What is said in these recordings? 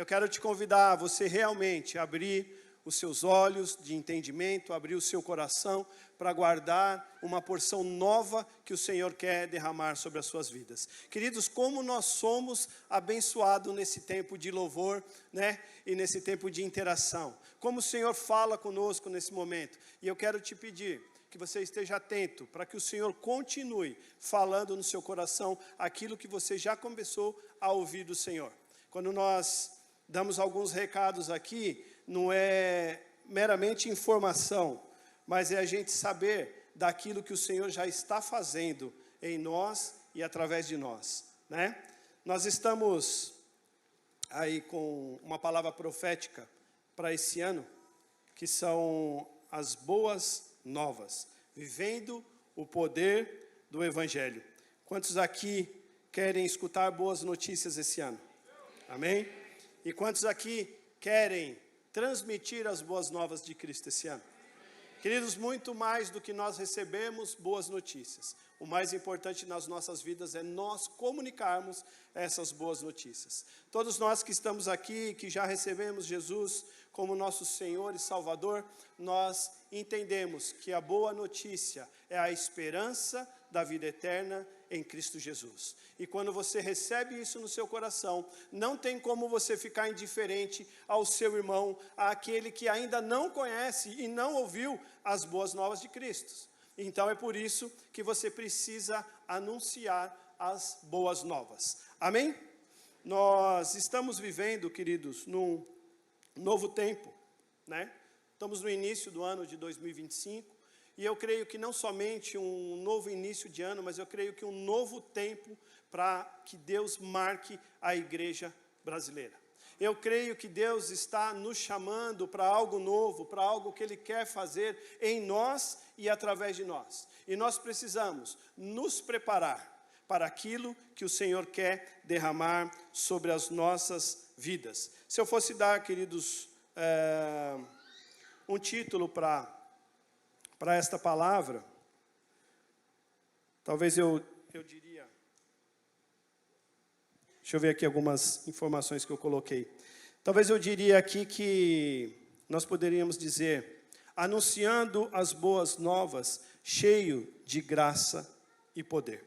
eu quero te convidar a você realmente abrir os seus olhos de entendimento, abrir o seu coração para guardar uma porção nova que o Senhor quer derramar sobre as suas vidas. Queridos, como nós somos abençoados nesse tempo de louvor, né? E nesse tempo de interação. Como o Senhor fala conosco nesse momento. E eu quero te pedir que você esteja atento para que o Senhor continue falando no seu coração aquilo que você já começou a ouvir do Senhor. Quando nós damos alguns recados aqui, não é meramente informação, mas é a gente saber daquilo que o Senhor já está fazendo em nós e através de nós, né? Nós estamos aí com uma palavra profética para esse ano, que são as boas novas, vivendo o poder do Evangelho. Quantos aqui querem escutar boas notícias esse ano? Amém? E quantos aqui querem transmitir as boas novas de Cristo esse ano? Queridos, muito mais do que nós recebemos boas notícias, o mais importante nas nossas vidas é nós comunicarmos essas boas notícias. Todos nós que estamos aqui, que já recebemos Jesus como nosso Senhor e Salvador, nós entendemos que a boa notícia é a esperança da vida eterna em Cristo Jesus. E quando você recebe isso no seu coração, não tem como você ficar indiferente ao seu irmão, àquele que ainda não conhece e não ouviu as boas novas de Cristo. Então é por isso que você precisa anunciar as boas novas. Amém? Nós estamos vivendo, queridos, num novo tempo, né? Estamos no início do ano de 2025. E eu creio que não somente um novo início de ano, mas eu creio que um novo tempo para que Deus marque a igreja brasileira. Eu creio que Deus está nos chamando para algo novo, para algo que Ele quer fazer em nós e através de nós. E nós precisamos nos preparar para aquilo que o Senhor quer derramar sobre as nossas vidas. Se eu fosse dar, queridos, um título para esta palavra, talvez eu diria, deixa eu ver aqui algumas informações que eu coloquei. Talvez eu diria aqui que nós poderíamos dizer, anunciando as boas novas, cheio de graça e poder.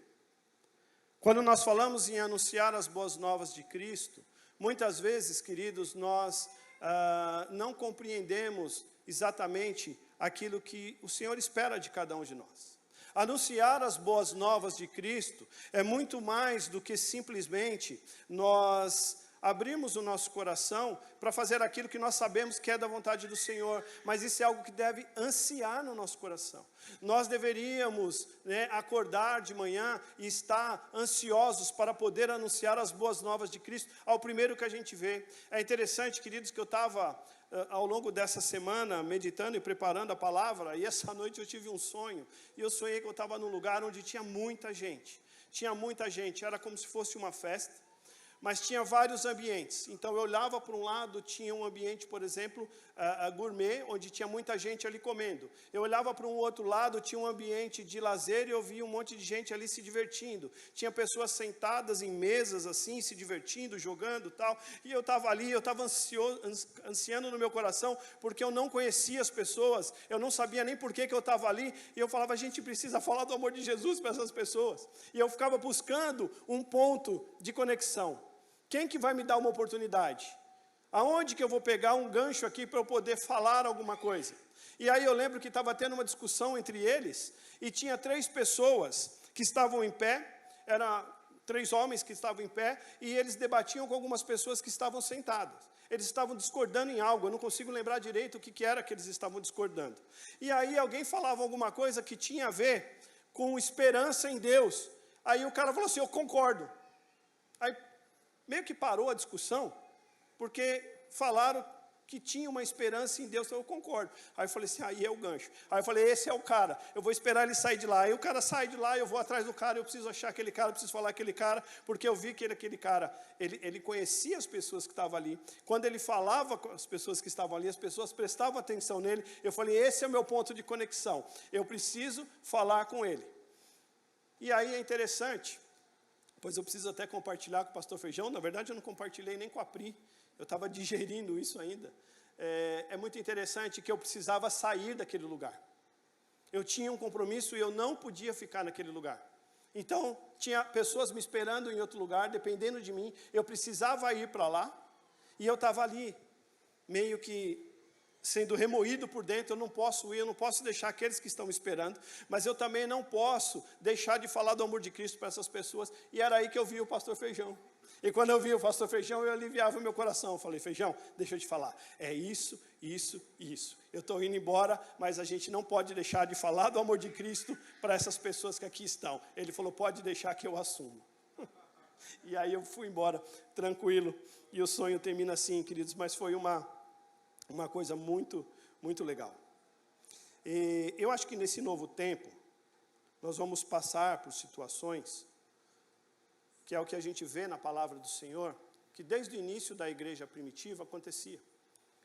Quando nós falamos em anunciar as boas novas de Cristo, muitas vezes, queridos, nós não compreendemos exatamente aquilo que o Senhor espera de cada um de nós. Anunciar as boas novas de Cristo é muito mais do que simplesmente nós abrirmos o nosso coração para fazer aquilo que nós sabemos que é da vontade do Senhor, mas isso é algo que deve ansiar no nosso coração. Nós deveríamos, acordar de manhã e estar ansiosos para poder anunciar as boas novas de Cristo ao primeiro que a gente vê. É interessante, queridos, que eu estava ao longo dessa semana meditando e preparando a palavra, e essa noite eu tive um sonho, e eu sonhei que eu estava num lugar onde tinha muita gente, era como se fosse uma festa, mas tinha vários ambientes. Então eu olhava para um lado, tinha um ambiente, por exemplo, gourmet, onde tinha muita gente ali comendo. Eu olhava para um outro lado, tinha um ambiente de lazer e eu via um monte de gente ali se divertindo. Tinha pessoas sentadas em mesas assim, se divertindo, jogando, tal. E eu estava ali, eu estava ansiando no meu coração, porque eu não conhecia as pessoas, eu não sabia nem por que eu estava ali, e eu falava, a gente precisa falar do amor de Jesus para essas pessoas. E eu ficava buscando um ponto de conexão. Quem que vai me dar uma oportunidade? Aonde que eu vou pegar um gancho aqui para eu poder falar alguma coisa? E aí eu lembro que estava tendo uma discussão entre eles, e tinha 3 pessoas que estavam em pé, eram 3 homens que estavam em pé, e eles debatiam com algumas pessoas que estavam sentadas. Eles estavam discordando em algo, eu não consigo lembrar direito o que era que eles estavam discordando. E aí alguém falava alguma coisa que tinha a ver com esperança em Deus. Aí o cara falou assim, eu concordo. Aí meio que parou a discussão, porque falaram que tinha uma esperança em Deus, então eu concordo. Aí eu falei assim, aí é o gancho. Aí eu falei, esse é o cara, eu vou esperar ele sair de lá. Aí o cara sai de lá, eu vou atrás do cara, eu preciso achar aquele cara, eu preciso falar aquele cara, porque eu vi que aquele cara, ele conhecia as pessoas que estavam ali. Quando ele falava com as pessoas que estavam ali, as pessoas prestavam atenção nele. Eu falei, esse é o meu ponto de conexão, eu preciso falar com ele. E aí é interessante, pois eu preciso até compartilhar com o pastor Feijão. Na verdade eu não compartilhei nem com a Pri, eu estava digerindo isso ainda. É muito interessante que eu precisava sair daquele lugar. Eu tinha um compromisso e eu não podia ficar naquele lugar. Então, tinha pessoas me esperando em outro lugar, dependendo de mim. Eu precisava ir para lá. E eu estava ali, meio que sendo remoído por dentro. Eu não posso ir, eu não posso deixar aqueles que estão me esperando. Mas eu também não posso deixar de falar do amor de Cristo para essas pessoas. E era aí que eu vi o pastor Feijão. E quando eu vi o pastor Feijão, eu aliviava o meu coração. Eu falei, Feijão, deixa eu te falar, é isso, isso, isso. Eu estou indo embora, mas a gente não pode deixar de falar do amor de Cristo para essas pessoas que aqui estão. Ele falou, pode deixar que eu assumo. E aí eu fui embora, tranquilo. E o sonho termina assim, queridos, mas foi uma coisa muito, muito legal. E eu acho que nesse novo tempo, nós vamos passar por situações que é o que a gente vê na palavra do Senhor, que desde o início da igreja primitiva acontecia.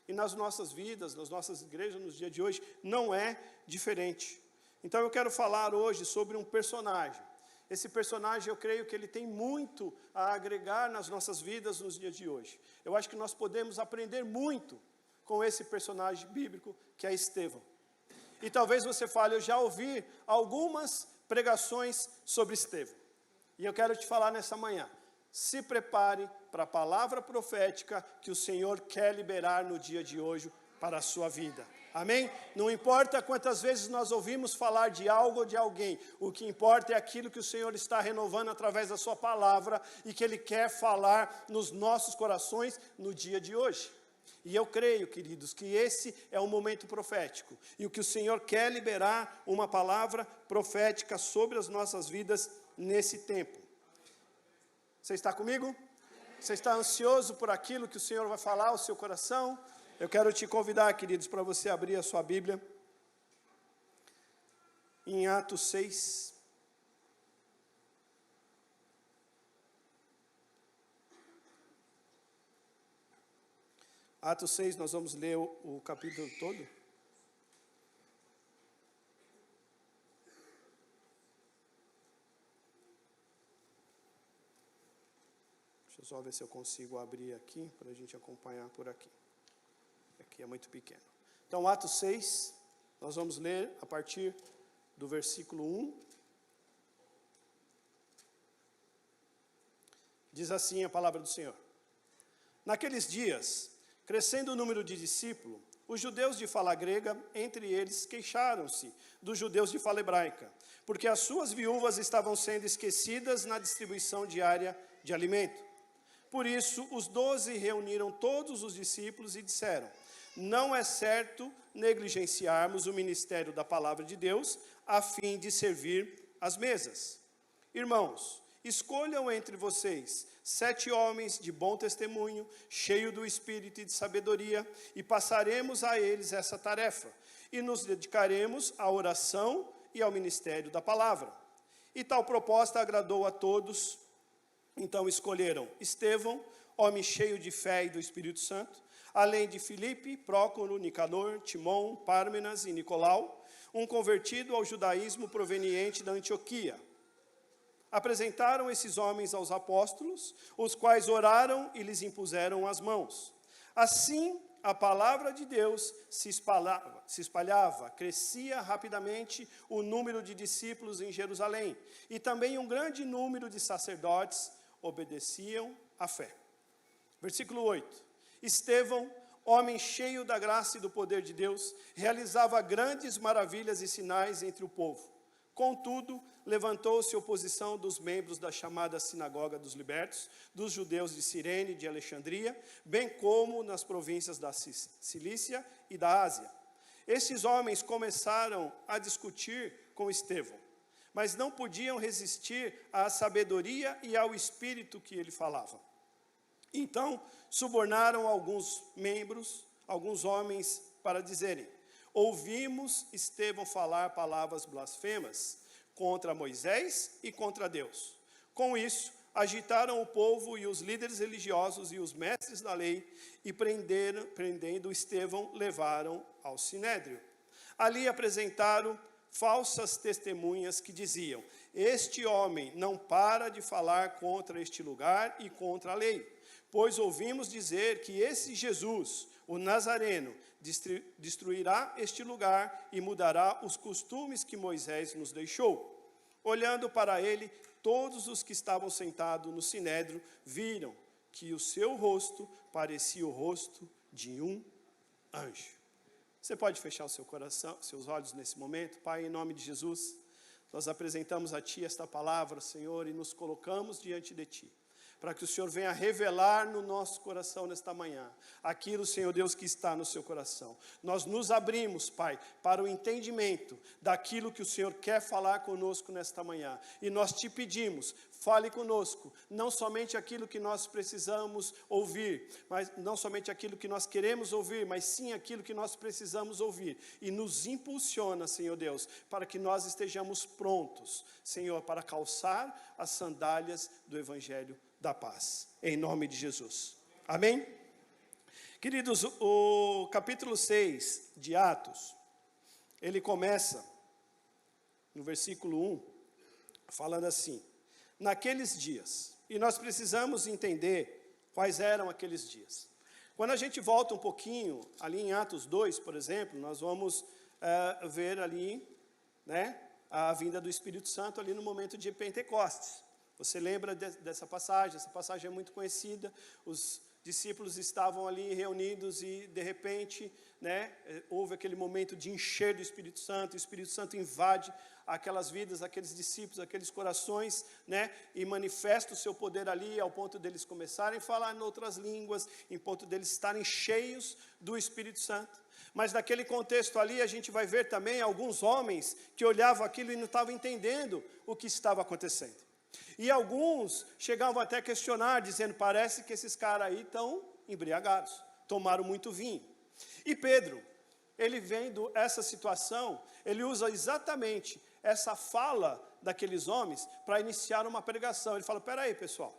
E nas nossas vidas, nas nossas igrejas, nos dias de hoje, não é diferente. Então eu quero falar hoje sobre um personagem. Esse personagem, eu creio que ele tem muito a agregar nas nossas vidas nos dias de hoje. Eu acho que nós podemos aprender muito com esse personagem bíblico, que é Estevão. E talvez você fale, eu já ouvi algumas pregações sobre Estevão. E eu quero te falar nessa manhã, se prepare para a palavra profética que o Senhor quer liberar no dia de hoje para a sua vida. Amém? Não importa quantas vezes nós ouvimos falar de algo ou de alguém, o que importa é aquilo que o Senhor está renovando através da sua palavra e que Ele quer falar nos nossos corações no dia de hoje. E eu creio, queridos, que esse é um momento profético. E o que o Senhor quer liberar uma palavra profética sobre as nossas vidas nesse tempo. Você está comigo? Você está ansioso por aquilo que o Senhor vai falar ao seu coração? Eu quero te convidar, queridos, para você abrir a sua Bíblia em Atos 6. Atos 6, nós vamos ler o capítulo todo. Deixa eu só ver se eu consigo abrir aqui, para a gente acompanhar por aqui. Aqui é muito pequeno. Então, Atos 6, nós vamos ler a partir do versículo 1. Diz assim a palavra do Senhor. Naqueles dias, crescendo o número de discípulos, os judeus de fala grega, entre eles, queixaram-se dos judeus de fala hebraica, porque as suas viúvas estavam sendo esquecidas na distribuição diária de alimento. Por isso, os 12 reuniram todos os discípulos e disseram, não é certo negligenciarmos o ministério da palavra de Deus, a fim de servir as mesas. Irmãos, escolham entre vocês 7 homens de bom testemunho, cheios do espírito e de sabedoria, e passaremos a eles essa tarefa, e nos dedicaremos à oração e ao ministério da palavra. E tal proposta agradou a todos. Então escolheram Estevão, homem cheio de fé e do Espírito Santo, além de Filipe, Prócoro, Nicanor, Timon, Pármenas e Nicolau, um convertido ao judaísmo proveniente da Antioquia. Apresentaram esses homens aos apóstolos, os quais oraram e lhes impuseram as mãos. Assim, a palavra de Deus se espalhava, crescia rapidamente o número de discípulos em Jerusalém, e também um grande número de sacerdotes obedeciam à fé. Versículo 8. Estevão, homem cheio da graça e do poder de Deus, realizava grandes maravilhas e sinais entre o povo. Contudo, levantou-se oposição dos membros da chamada Sinagoga dos Libertos, dos judeus de Cirene e de Alexandria, bem como nas províncias da Cilícia e da Ásia. Estes homens começaram a discutir com Estevão, mas não podiam resistir à sabedoria e ao espírito que ele falava. Então, subornaram alguns membros, alguns homens, para dizerem, ouvimos Estevão falar palavras blasfemas contra Moisés e contra Deus. Com isso, agitaram o povo e os líderes religiosos e os mestres da lei, e prendendo Estevão, levaram ao Sinédrio. Ali apresentaram falsas testemunhas que diziam, este homem não para de falar contra este lugar e contra a lei. pois ouvimos dizer que esse Jesus, o Nazareno, destruirá este lugar e mudará os costumes que Moisés nos deixou. Olhando para ele, todos os que estavam sentados no sinédrio viram que o seu rosto parecia o rosto de um anjo. Você pode fechar o seu coração, seus olhos nesse momento? Pai, em nome de Jesus, nós apresentamos a Ti esta palavra, Senhor, e nos colocamos diante de Ti, para que o Senhor venha revelar no nosso coração nesta manhã, aquilo, Senhor Deus, que está no seu coração. Nós nos abrimos, Pai, para o entendimento daquilo que o Senhor quer falar conosco nesta manhã. E nós te pedimos, fale conosco, não somente aquilo que nós precisamos ouvir, mas não somente aquilo que nós queremos ouvir, mas sim aquilo que nós precisamos ouvir. E nos impulsiona, Senhor Deus, para que nós estejamos prontos, Senhor, para calçar as sandálias do Evangelho da paz, em nome de Jesus. Amém? Queridos, o capítulo 6 de Atos, ele começa no versículo 1, falando assim: naqueles dias, e nós precisamos entender quais eram aqueles dias. Quando a gente volta um pouquinho, ali em Atos 2, por exemplo, nós vamos ver ali, né, a vinda do Espírito Santo ali no momento de Pentecostes. Você lembra dessa passagem? Essa passagem é muito conhecida. Os discípulos estavam ali reunidos e, de repente, né, houve aquele momento de encher do Espírito Santo. O Espírito Santo invade aquelas vidas, aqueles discípulos, aqueles corações, né, e manifesta o seu poder ali, ao ponto deles começarem a falar em outras línguas, em ponto deles estarem cheios do Espírito Santo. Mas naquele contexto ali, a gente vai ver também alguns homens que olhavam aquilo e não estavam entendendo o que estava acontecendo. E alguns chegavam até a questionar, dizendo: parece que esses caras aí estão embriagados, tomaram muito vinho. E Pedro, ele vendo essa situação, ele usa exatamente essa fala daqueles homens para iniciar uma pregação. Ele fala: peraí, pessoal,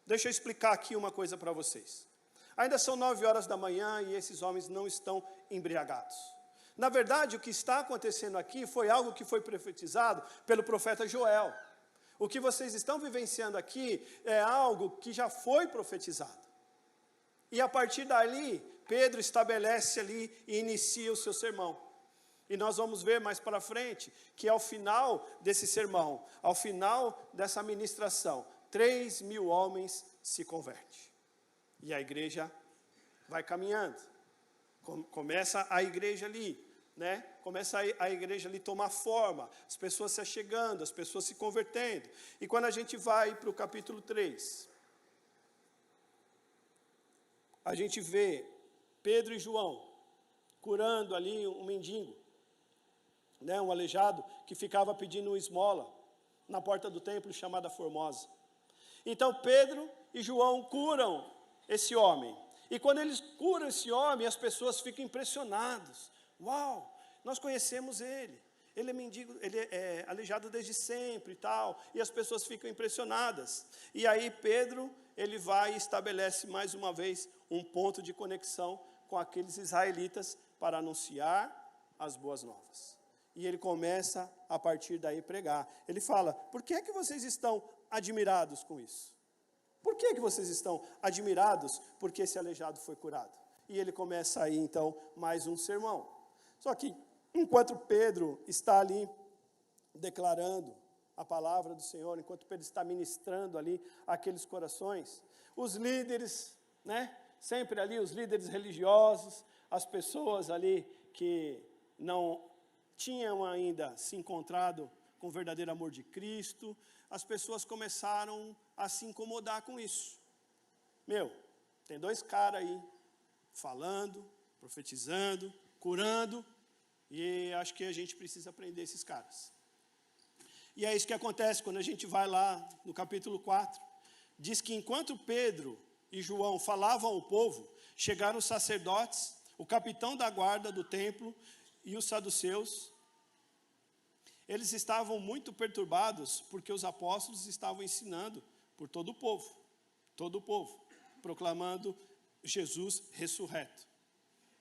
deixa eu explicar aqui uma coisa para vocês. Ainda são 9 horas da manhã e esses homens não estão embriagados. Na verdade, o que está acontecendo aqui foi algo que foi profetizado pelo profeta Joel. O que vocês estão vivenciando aqui é algo que já foi profetizado. E a partir dali, Pedro estabelece ali e inicia o seu sermão. E nós vamos ver mais para frente que ao final desse sermão, ao final dessa ministração, 3.000 homens se convertem. E a igreja vai caminhando. Começa a igreja ali, né? Começa a igreja ali tomar forma, as pessoas se achegando, as pessoas se convertendo. E quando a gente vai para o capítulo 3, a gente vê Pedro e João curando ali um mendigo, né, um aleijado que ficava pedindo esmola na porta do templo chamada Formosa. Então Pedro e João curam esse homem. E quando eles curam esse homem, as pessoas ficam impressionadas. Uau, nós conhecemos ele. Ele é mendigo, ele é aleijado desde sempre e tal. E as pessoas ficam impressionadas. E aí Pedro, ele vai e estabelece mais uma vez um ponto de conexão com aqueles israelitas para anunciar as boas novas. E ele começa a partir daí pregar. Ele fala: por que é que vocês estão admirados com isso? Por que é que vocês estão admirados porque esse aleijado foi curado? E ele começa aí então mais um sermão. Só que enquanto Pedro está ali declarando a palavra do Senhor, enquanto Pedro está ministrando ali aqueles corações, os líderes, né, sempre ali os líderes religiosos, as pessoas ali que não tinham ainda se encontrado com o verdadeiro amor de Cristo, as pessoas começaram a se incomodar com isso. Tem 2 caras aí falando, profetizando, curando, e acho que a gente precisa aprender esses caras. E é isso que acontece quando a gente vai lá no capítulo 4. Diz que enquanto Pedro e João falavam ao povo, chegaram os sacerdotes, o capitão da guarda do templo e os saduceus. Eles estavam muito perturbados porque os apóstolos estavam ensinando por todo o povo, proclamando Jesus ressurreto,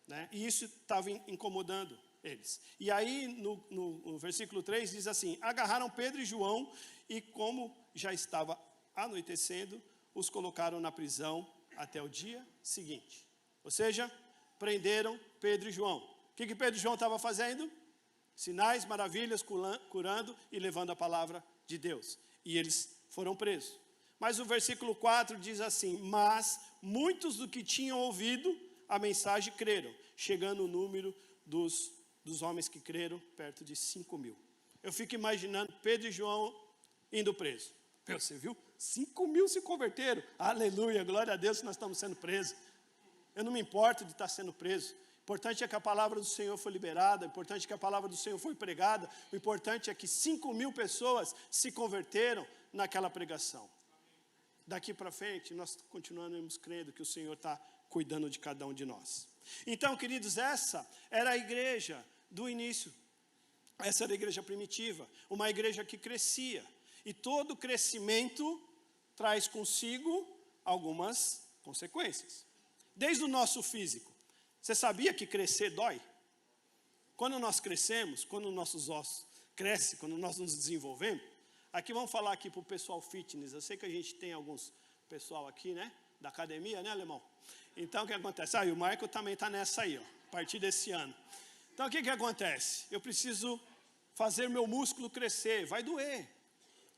né? E isso estava incomodando eles. E aí no versículo 3 diz assim: agarraram Pedro e João e, como já estava anoitecendo, os colocaram na prisão até o dia seguinte. Ou seja, prenderam Pedro e João. O que Pedro e João estavam fazendo? Sinais, maravilhas, curando e levando a palavra de Deus. E eles foram presos. Mas o versículo 4 diz assim: mas muitos do que tinham ouvido a mensagem creram, chegando o número dos homens que creram perto de 5.000. Eu fico imaginando Pedro e João indo presos. Você viu? 5.000 se converteram. Aleluia, glória a Deus que nós estamos sendo presos. Eu não me importo de estar sendo preso. O importante é que a palavra do Senhor foi liberada, o importante é que a palavra do Senhor foi pregada, o importante é que 5.000 pessoas se converteram naquela pregação. Daqui para frente, nós continuamos crendo que o Senhor está cuidando de cada um de nós. Então, queridos, essa era a igreja do início. Essa era a igreja primitiva, uma igreja que crescia. E todo crescimento traz consigo algumas consequências. Desde o nosso físico. Você sabia que crescer dói? Quando nós crescemos, quando nossos ossos crescem, quando nós nos desenvolvemos. Aqui vamos falar aqui para o pessoal fitness. Eu sei que a gente tem alguns pessoal aqui, né? Da academia, né, alemão? Então, o que acontece? E o Michael também está nessa aí, ó, a partir desse ano. Então, o que acontece? Eu preciso fazer meu músculo crescer. Vai doer.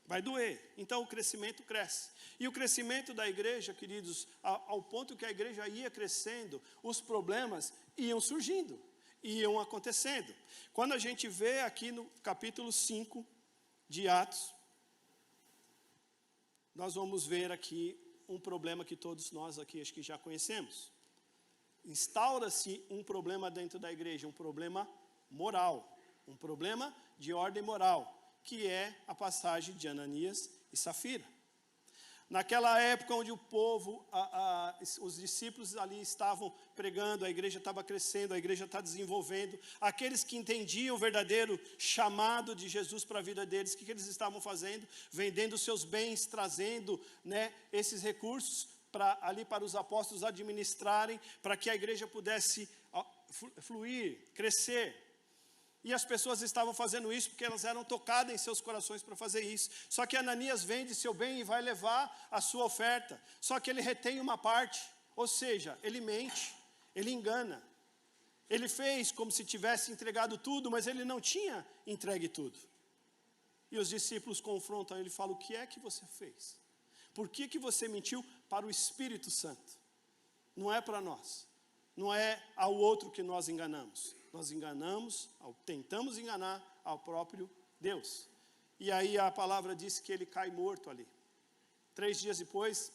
Vai doer. Então, o crescimento cresce. E o crescimento da igreja, queridos, ao ponto que a igreja ia crescendo, os problemas iam surgindo, iam acontecendo. Quando a gente vê aqui no capítulo 5 de Atos, nós vamos ver aqui um problema que todos nós aqui acho que já conhecemos. Instaura-se um problema dentro da igreja, um problema moral, um problema de ordem moral, que é a passagem de Ananias e Safira. Naquela época onde o povo, os discípulos ali estavam pregando, a igreja estava crescendo, a igreja está desenvolvendo. Aqueles que entendiam o verdadeiro chamado de Jesus para a vida deles, o que eles estavam fazendo? Vendendo seus bens, trazendo, né, esses recursos ali para os apóstolos administrarem, para que a igreja pudesse fluir, crescer. E as pessoas estavam fazendo isso porque elas eram tocadas em seus corações para fazer isso. Só que Ananias vende seu bem e vai levar a sua oferta. Só que ele retém uma parte, ou seja, ele mente, ele engana. Ele fez como se tivesse entregado tudo, mas ele não tinha entregue tudo. E os discípulos confrontam ele e falam: o que é que você fez? Por que você mentiu para o Espírito Santo? Não é para nós. Não é ao outro que nós enganamos. Nós enganamos, tentamos enganar ao próprio Deus. E aí a palavra diz que ele cai morto ali. 3 dias depois,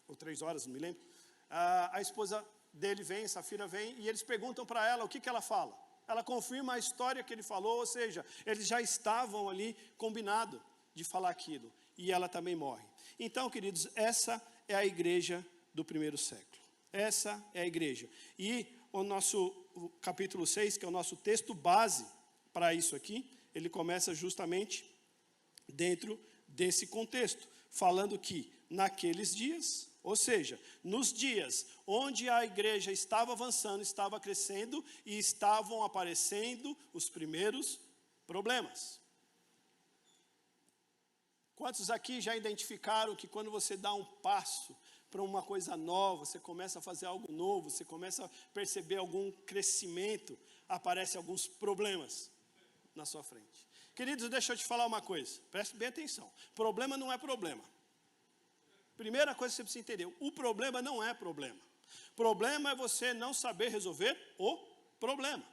ou 3 horas, não me lembro, a esposa dele vem, Safira vem, e eles perguntam para ela o que ela fala. Ela confirma a história que ele falou, ou seja, eles já estavam ali combinado de falar aquilo. E ela também morre. Então, queridos, essa é a igreja do primeiro século. Essa é a igreja. E o capítulo 6, que é o nosso texto base para isso aqui, ele começa justamente dentro desse contexto, falando que naqueles dias, ou seja, nos dias onde a igreja estava avançando, estava crescendo e estavam aparecendo os primeiros problemas. Quantos aqui já identificaram que quando você dá um passo para uma coisa nova, você começa a fazer algo novo, você começa a perceber algum crescimento, aparecem alguns problemas na sua frente. Queridos, deixa eu te falar uma coisa, preste bem atenção. Problema não é problema. Primeira coisa que você precisa entender, o problema não é problema. Problema é você não saber resolver o problema.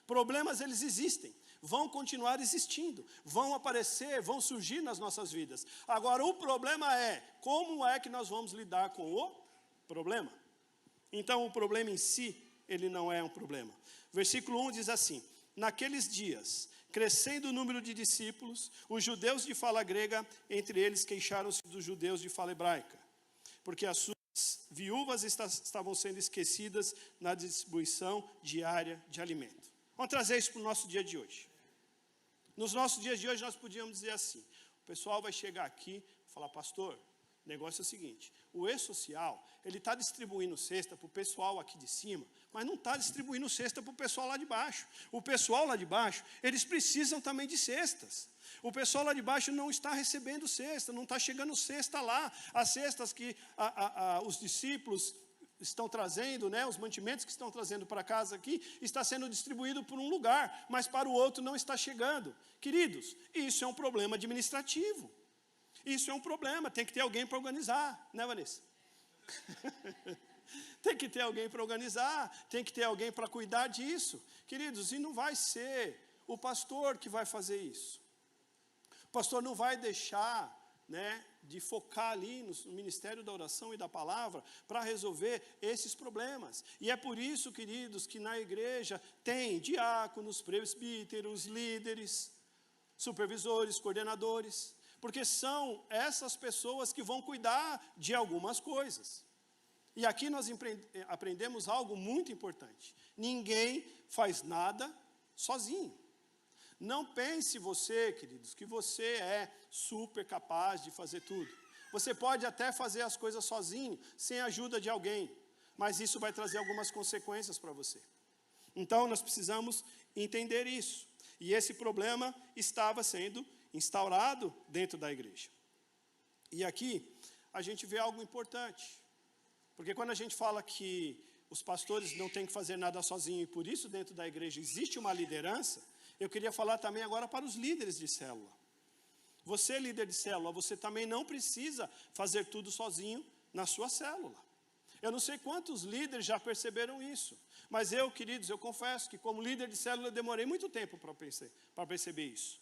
Problemas, eles existem. Vão continuar existindo, vão aparecer, vão surgir nas nossas vidas. Agora, o problema é, como é que nós vamos lidar com o problema? Então, o problema em si, ele não é um problema. Versículo 1 diz assim: naqueles dias, crescendo o número de discípulos, os judeus de fala grega, entre eles queixaram-se dos judeus de fala hebraica, porque as suas viúvas estavam sendo esquecidas na distribuição diária de alimento. Vamos trazer isso para o nosso dia de hoje. Nos nossos dias de hoje nós podíamos dizer assim: o pessoal vai chegar aqui e falar: pastor, o negócio é o seguinte, o E-Social, ele está distribuindo cesta para o pessoal aqui de cima, mas não está distribuindo cesta para o pessoal lá de baixo. O pessoal lá de baixo, eles precisam também de cestas. O pessoal lá de baixo não está recebendo cesta, não está chegando cesta lá. As cestas que os discípulos estão trazendo, né, os mantimentos que estão trazendo para casa aqui, está sendo distribuído por um lugar, mas para o outro não está chegando. Queridos, isso é um problema administrativo. Isso é um problema, tem que ter alguém para organizar, né, Vanessa? Tem que ter alguém para organizar, tem que ter alguém para cuidar disso. Queridos, e não vai ser o pastor que vai fazer isso. O pastor não vai deixar, né, de focar ali no ministério da oração e da palavra para resolver esses problemas. E é por isso, queridos, que na igreja tem diáconos, presbíteros, líderes, supervisores, coordenadores, porque são essas pessoas que vão cuidar de algumas coisas. E aqui nós aprendemos algo muito importante. Ninguém faz nada sozinho. Não pense você, queridos, que você é super capaz de fazer tudo. Você pode até fazer as coisas sozinho, sem a ajuda de alguém, mas isso vai trazer algumas consequências para você. Então, nós precisamos entender isso. E esse problema estava sendo instaurado dentro da igreja. E aqui, a gente vê algo importante. Porque quando a gente fala que os pastores não têm que fazer nada sozinhos, e por isso dentro da igreja existe uma liderança, eu queria falar também agora para os líderes de célula. Você, líder de célula, você também não precisa fazer tudo sozinho na sua célula. Eu não sei quantos líderes já perceberam isso, mas eu, queridos, eu confesso que como líder de célula eu demorei muito tempo para perceber isso.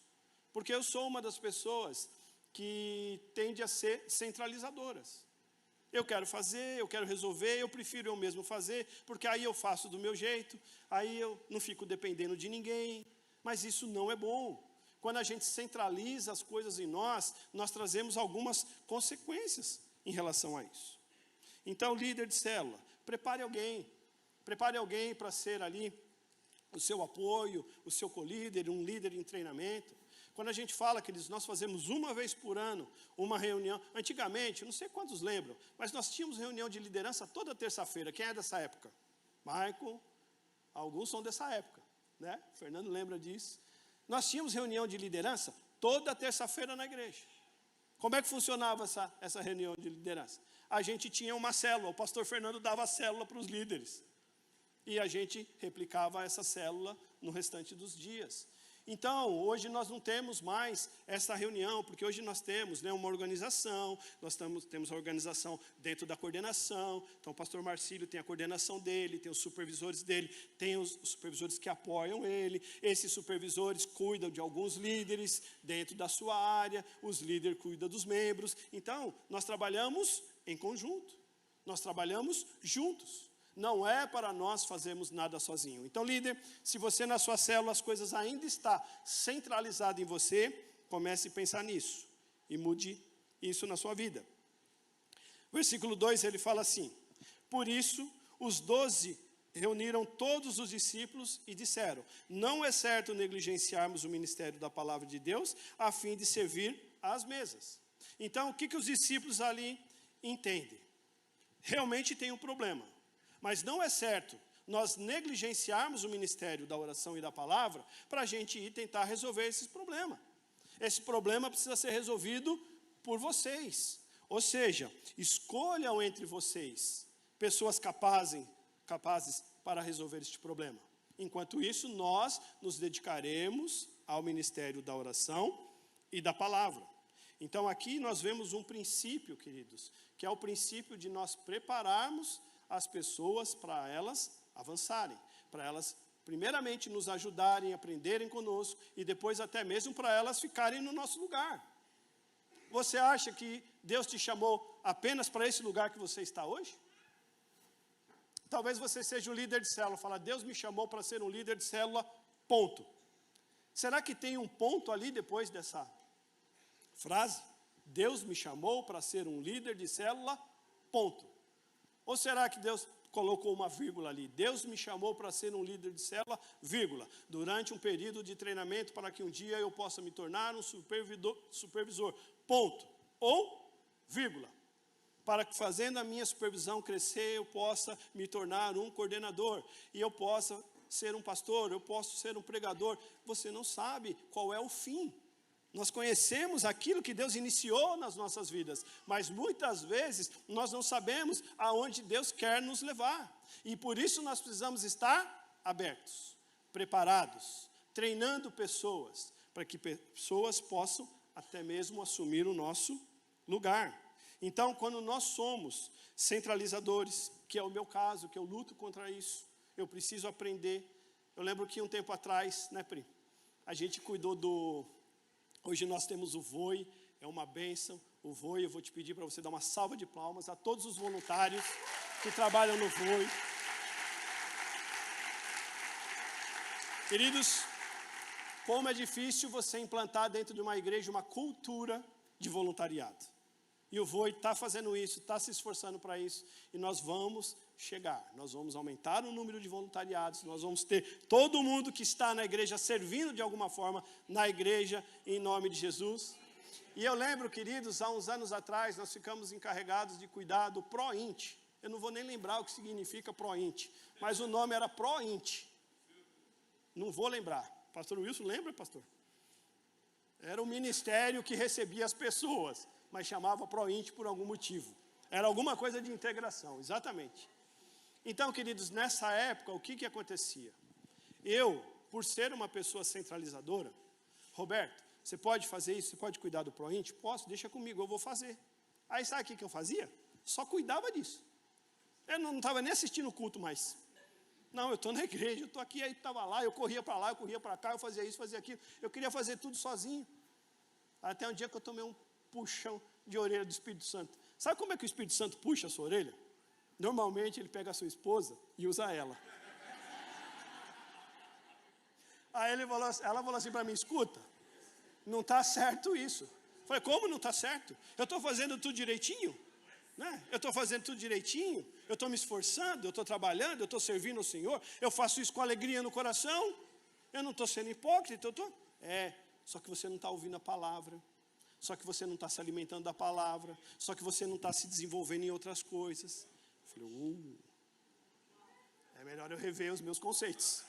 Porque eu sou uma das pessoas que tende a ser centralizadoras. Eu quero fazer, eu quero resolver, eu prefiro eu mesmo fazer, porque aí eu faço do meu jeito, aí eu não fico dependendo de ninguém, mas isso não é bom. Quando a gente centraliza as coisas em nós, nós trazemos algumas consequências em relação a isso. Então, líder de célula, prepare alguém para ser ali o seu apoio, o seu co-líder, um líder em treinamento. Quando a gente fala, queridos, nós fazemos uma vez por ano uma reunião. Antigamente, não sei quantos lembram, mas nós tínhamos reunião de liderança toda terça-feira. Quem é dessa época? Michael, alguns são dessa época, né? O Fernando lembra disso. Nós tínhamos reunião de liderança toda terça-feira na igreja. Como é que funcionava essa reunião de liderança? A gente tinha uma célula, o pastor Fernando dava a célula para os líderes. E a gente replicava essa célula no restante dos dias. Então, hoje nós não temos mais essa reunião, porque hoje nós temos, né, uma organização, nós temos a organização dentro da coordenação. Então, o pastor Marcílio tem a coordenação dele, tem os supervisores dele, tem os supervisores que apoiam ele. Esses supervisores cuidam de alguns líderes dentro da sua área, os líderes cuidam dos membros. Então, nós trabalhamos em conjunto, nós trabalhamos juntos. Não é para nós fazermos nada sozinho. Então, líder, se você na sua célula as coisas ainda está centralizado em você, comece a pensar nisso e mude isso na sua vida. Versículo 2, ele fala assim: por isso, os 12 reuniram todos os discípulos e disseram: não é certo negligenciarmos o ministério da palavra de Deus a fim de servir às mesas. Então, o que os discípulos ali entendem? Realmente tem um problema. Mas não é certo nós negligenciarmos o ministério da oração e da palavra para a gente ir tentar resolver esses problemas. Esse problema precisa ser resolvido por vocês. Ou seja, escolham entre vocês pessoas capazes para resolver este problema. Enquanto isso, nós nos dedicaremos ao ministério da oração e da palavra. Então, aqui nós vemos um princípio, queridos, que é o princípio de nós prepararmos as pessoas para elas avançarem, para elas primeiramente nos ajudarem, aprenderem conosco e depois até mesmo para elas ficarem no nosso lugar. Você acha que Deus te chamou apenas para esse lugar que você está hoje? Talvez você seja um líder de célula, fala: Deus me chamou para ser um líder de célula, ponto. Será que tem um ponto ali depois dessa frase? Deus me chamou para ser um líder de célula, ponto. Ou será que Deus colocou uma vírgula ali? Deus me chamou para ser um líder de célula, vírgula, durante um período de treinamento para que um dia eu possa me tornar um supervisor, ponto. Ou, vírgula, para que, fazendo a minha supervisão crescer, eu possa me tornar um coordenador, e eu possa ser um pastor, eu posso ser um pregador. Você não sabe qual é o fim. Nós conhecemos aquilo que Deus iniciou nas nossas vidas, mas muitas vezes nós não sabemos aonde Deus quer nos levar. E por isso nós precisamos estar abertos, preparados, treinando pessoas, para que pessoas possam até mesmo assumir o nosso lugar. Então, quando nós somos centralizadores, que é o meu caso, que eu luto contra isso, eu preciso aprender. Eu lembro que um tempo atrás, né, Pri, a gente cuidou do... Hoje nós temos o VOI, é uma bênção. O VOI, eu vou te pedir para você dar uma salva de palmas a todos os voluntários que trabalham no VOI. Queridos, como é difícil você implantar dentro de uma igreja uma cultura de voluntariado. E o VOI está fazendo isso, está se esforçando para isso, e nós vamos chegar, nós vamos aumentar o número de voluntariados, nós vamos ter todo mundo que está na igreja servindo de alguma forma na igreja, em nome de Jesus. E eu lembro, queridos, há uns anos atrás, nós ficamos encarregados de cuidar do ProInt. Eu não vou nem lembrar o que significa ProInt, mas o nome era ProInt. Não vou lembrar. Pastor Wilson, lembra, pastor? Era um ministério que recebia as pessoas, mas chamava ProInt por algum motivo. Era alguma coisa de integração, exatamente. Então, queridos, nessa época, o que acontecia? Eu, por ser uma pessoa centralizadora, Roberto, você pode fazer isso, você pode cuidar do ProInt? Posso, deixa comigo, eu vou fazer. Aí sabe o que eu fazia? Só cuidava disso. Eu não estava nem assistindo o culto mais. Não, eu estou na igreja, eu estou aqui, aí estava lá, eu corria para lá, eu corria para cá, eu fazia isso, fazia aquilo. Eu queria fazer tudo sozinho. Até um dia que eu tomei um puxão de orelha do Espírito Santo. Sabe como é que o Espírito Santo puxa a sua orelha? Normalmente ele pega a sua esposa e usa ela. Aí ela falou assim para mim, escuta, não está certo isso. Eu falei, como não está certo? Eu estou fazendo tudo direitinho, né? Eu estou fazendo tudo direitinho, eu estou me esforçando, eu estou trabalhando, eu estou servindo ao Senhor, eu faço isso com alegria no coração, eu não estou sendo hipócrita, eu estou... Só que você não está ouvindo a palavra, só que você não está se alimentando da palavra, só que você não está se desenvolvendo em outras coisas. Eu falei, é melhor eu rever os meus conceitos.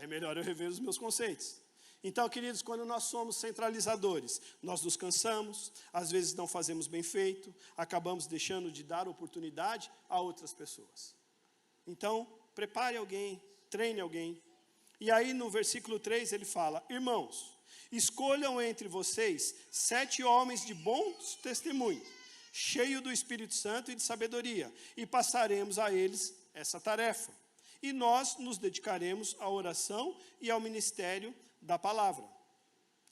É melhor eu rever os meus conceitos. Então, queridos, quando nós somos centralizadores, nós nos cansamos, às vezes não fazemos bem feito, acabamos deixando de dar oportunidade a outras pessoas. Então, prepare alguém, treine alguém. E aí no versículo 3 ele fala, irmãos, escolham entre vocês 7 homens de bons testemunhos, cheios do Espírito Santo e de sabedoria, e passaremos a eles essa tarefa. E nós nos dedicaremos à oração e ao ministério da palavra.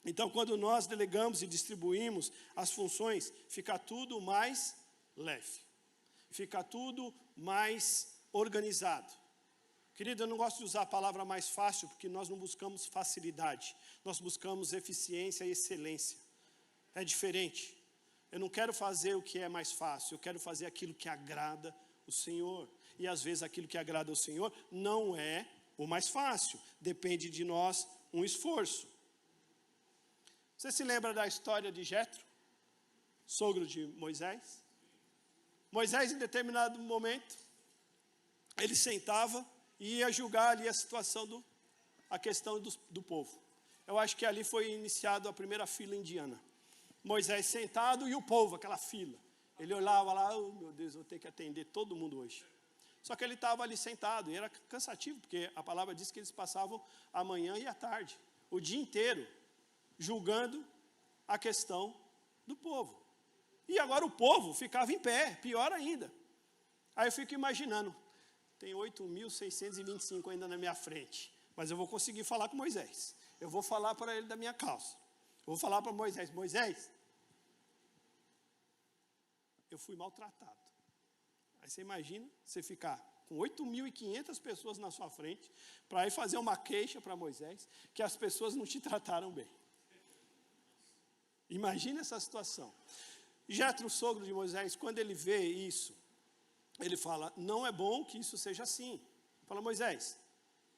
Então, quando nós delegamos e distribuímos as funções, fica tudo mais leve, fica tudo mais organizado. Querido, eu não gosto de usar a palavra mais fácil, porque nós não buscamos facilidade, nós buscamos eficiência e excelência. É diferente. Eu não quero fazer o que é mais fácil, eu quero fazer aquilo que agrada o Senhor. E às vezes aquilo que agrada o Senhor não é o mais fácil, depende de nós um esforço. Você se lembra da história de Jetro, sogro de Moisés? Moisés, em determinado momento, ele sentava e ia julgar ali a situação, a questão do povo. Eu acho que ali foi iniciado a primeira fila indiana. Moisés sentado e o povo, aquela fila. Ele olhava lá, oh meu Deus, vou ter que atender todo mundo hoje. Só que ele estava ali sentado e era cansativo, porque a palavra diz que eles passavam a manhã e a tarde, o dia inteiro, julgando a questão do povo. E agora o povo ficava em pé, pior ainda. Aí eu fico imaginando, tem 8.625 ainda na minha frente, mas eu vou conseguir falar com Moisés. Eu vou falar para ele da minha causa. Eu vou falar para Moisés, Moisés, eu fui maltratado. Aí você imagina, você ficar com 8.500 pessoas na sua frente, para ir fazer uma queixa para Moisés, que as pessoas não te trataram bem. Imagina essa situação. Jetro, o sogro de Moisés, quando ele vê isso, ele fala, não é bom que isso seja assim. Fala, Moisés,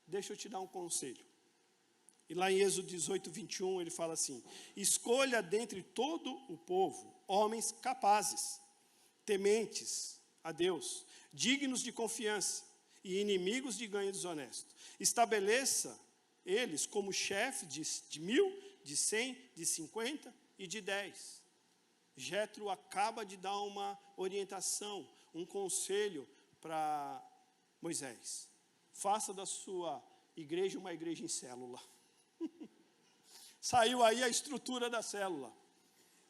deixa eu te dar um conselho. E lá em Êxodo 18, 21, ele fala assim, escolha dentre todo o povo homens capazes, tementes a Deus, dignos de confiança e inimigos de ganho desonesto. Estabeleça eles como chefe de 1.000, de 100, de 50 e de 10. Jetro acaba de dar uma orientação, um conselho para Moisés. Faça da sua igreja uma igreja em célula. Saiu aí a estrutura da célula.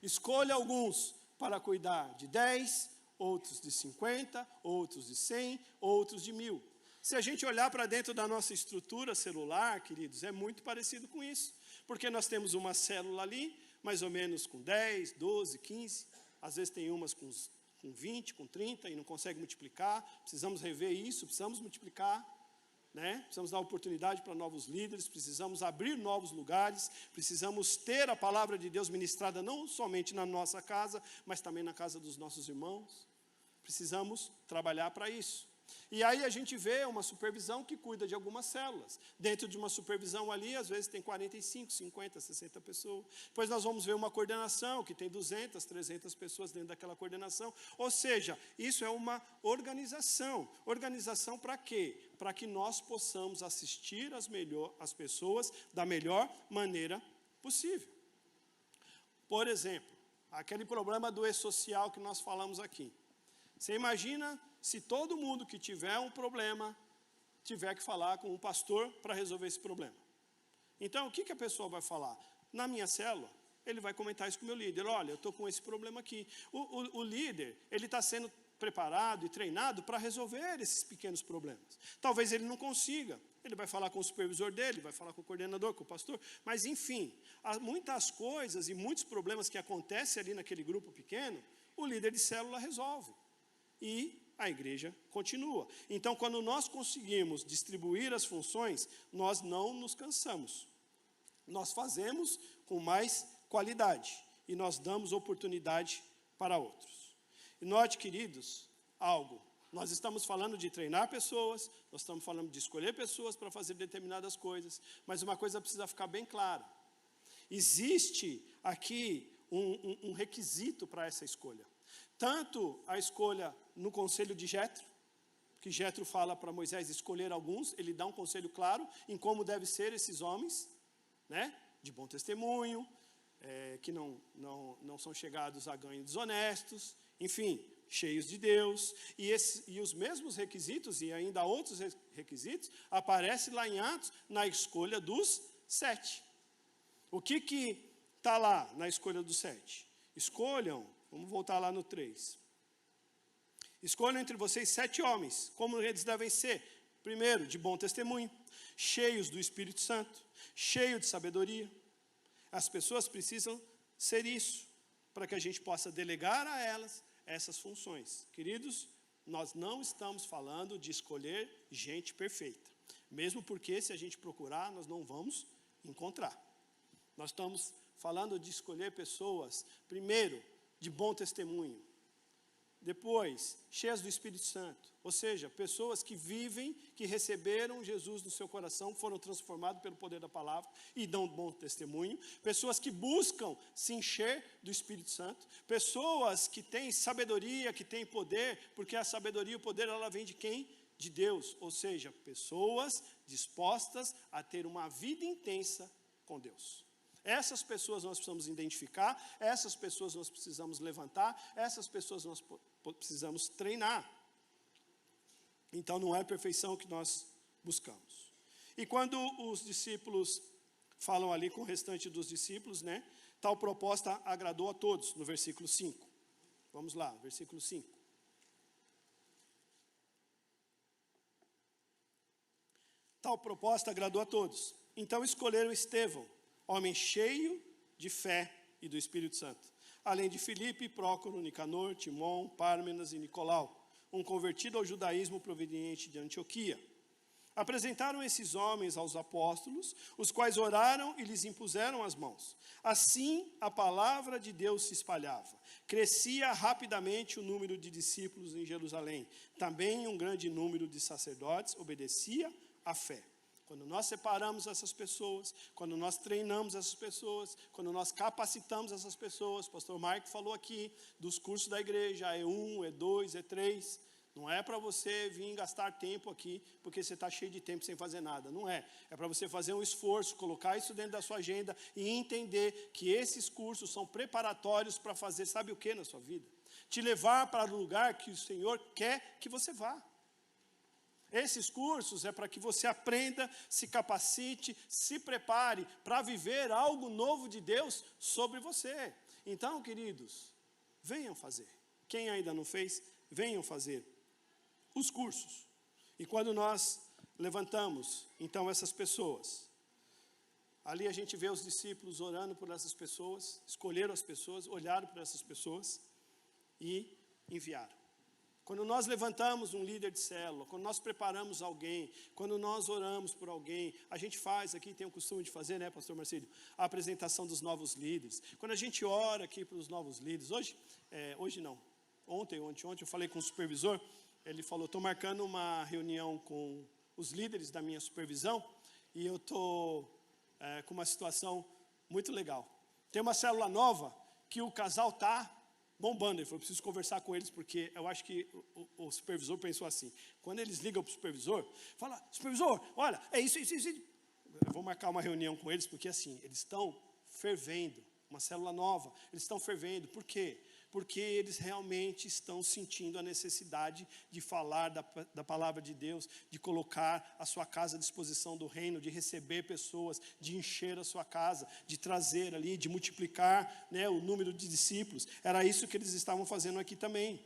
Escolha alguns para cuidar de 10, outros de 50, outros de 100, outros de 1.000. Se a gente olhar para dentro da nossa estrutura celular, queridos, é muito parecido com isso. Porque nós temos uma célula ali, mais ou menos com 10, 12, 15. Às vezes tem umas com 20, com 30 e não consegue multiplicar. Precisamos rever isso, precisamos multiplicar. Precisamos dar oportunidade para novos líderes, precisamos abrir novos lugares, precisamos ter a palavra de Deus ministrada não somente na nossa casa, mas também na casa dos nossos irmãos. Precisamos trabalhar para isso. E aí a gente vê uma supervisão que cuida de algumas células. Dentro de uma supervisão ali, às vezes tem 45, 50, 60 pessoas. Depois nós vamos ver uma coordenação que tem 200, 300 pessoas dentro daquela coordenação. Ou seja, isso é uma organização. Organização para quê? Para que nós possamos assistir as pessoas da melhor maneira possível. Por exemplo, aquele problema do e-social que nós falamos aqui. Você imagina se todo mundo que tiver um problema tiver que falar com um pastor para resolver esse problema. Então, o que a pessoa vai falar? Na minha célula, ele vai comentar isso com o meu líder. Olha, eu estou com esse problema aqui. O líder, ele está sendo preparado e treinado para resolver esses pequenos problemas. Talvez ele não consiga. Ele vai falar com o supervisor dele, vai falar com o coordenador, com o pastor. Mas, enfim, há muitas coisas e muitos problemas que acontecem ali naquele grupo pequeno, o líder de célula resolve. E a igreja continua. Então, quando nós conseguimos distribuir as funções, nós não nos cansamos. Nós fazemos com mais qualidade e nós damos oportunidade para outros. E note, queridos, algo. Nós estamos falando de treinar pessoas, nós estamos falando de escolher pessoas para fazer determinadas coisas, mas uma coisa precisa ficar bem clara. Existe aqui um requisito para essa escolha. Tanto a escolha no conselho de Jetro, que Jetro fala para Moisés escolher alguns, ele dá um conselho claro em como devem ser esses homens, de bom testemunho, que não são chegados a ganhos desonestos, enfim, cheios de Deus. E os mesmos requisitos, e ainda outros requisitos, aparecem lá em Atos, na escolha dos 7. O que está lá na escolha dos 7? Escolham. Vamos voltar lá no 3. Escolham entre vocês 7 homens, como eles devem ser. Primeiro, de bom testemunho, cheios do Espírito Santo, cheios de sabedoria. As pessoas precisam ser isso, para que a gente possa delegar a elas essas funções. Queridos, nós não estamos falando de escolher gente perfeita. Mesmo porque, se a gente procurar, nós não vamos encontrar. Nós estamos falando de escolher pessoas, primeiro, de bom testemunho. Depois, cheias do Espírito Santo. Ou seja, pessoas que vivem, que receberam Jesus no seu coração, foram transformados pelo poder da palavra e dão bom testemunho. Pessoas que buscam se encher do Espírito Santo. Pessoas que têm sabedoria, que têm poder, porque a sabedoria e o poder, ela vem de quem? De Deus. Ou seja, pessoas dispostas a ter uma vida intensa com Deus. Essas pessoas nós precisamos identificar, essas pessoas nós precisamos levantar, essas pessoas nós precisamos treinar. Então não é a perfeição que nós buscamos. E quando os discípulos falam ali com o restante dos discípulos, tal proposta agradou a todos, no versículo 5. Vamos lá, versículo 5. Tal proposta agradou a todos. Então escolheram Estevão, homem cheio de fé e do Espírito Santo, além de Filipe, Prócoro, Nicanor, Timon, Pármenas e Nicolau, um convertido ao judaísmo proveniente de Antioquia. Apresentaram esses homens aos apóstolos, os quais oraram e lhes impuseram as mãos. Assim a palavra de Deus se espalhava. Crescia rapidamente o número de discípulos em Jerusalém. Também um grande número de sacerdotes obedecia à fé. Quando nós separamos essas pessoas, quando nós treinamos essas pessoas, quando nós capacitamos essas pessoas, o pastor Marco falou aqui dos cursos da igreja, E1, E2, E3, não é para você vir gastar tempo aqui, porque você está cheio de tempo sem fazer nada, não é. É para você fazer um esforço, colocar isso dentro da sua agenda e entender que esses cursos são preparatórios para fazer, sabe o que na sua vida? Te levar para o lugar que o Senhor quer que você vá. Esses cursos é para que você aprenda, se capacite, se prepare para viver algo novo de Deus sobre você. Então, queridos, venham fazer. Quem ainda não fez, venham fazer os cursos. E quando nós levantamos, então, essas pessoas, ali a gente vê os discípulos orando por essas pessoas, escolheram as pessoas, olharam para essas pessoas e enviaram. Quando nós levantamos um líder de célula, quando nós preparamos alguém, quando nós oramos por alguém, a gente faz aqui, tem o costume de fazer, né, pastor Marcílio, a apresentação dos novos líderes. Quando a gente ora aqui para os novos líderes, ontem eu falei com o supervisor, ele falou, estou marcando uma reunião com os líderes da minha supervisão, e eu estou com uma situação muito legal. Tem uma célula nova que o casal está bombando. Ele falou, preciso conversar com eles, porque eu acho que o supervisor pensou assim, quando eles ligam para o supervisor, fala, supervisor, olha, é isso. Eu vou marcar uma reunião com eles, porque assim, eles estão fervendo, uma célula nova, eles estão fervendo. Por quê? Porque eles realmente estão sentindo a necessidade de falar da palavra de Deus, de colocar a sua casa à disposição do reino, de receber pessoas, de encher a sua casa, de trazer ali, de multiplicar, né, o número de discípulos. Era isso que eles estavam fazendo aqui também.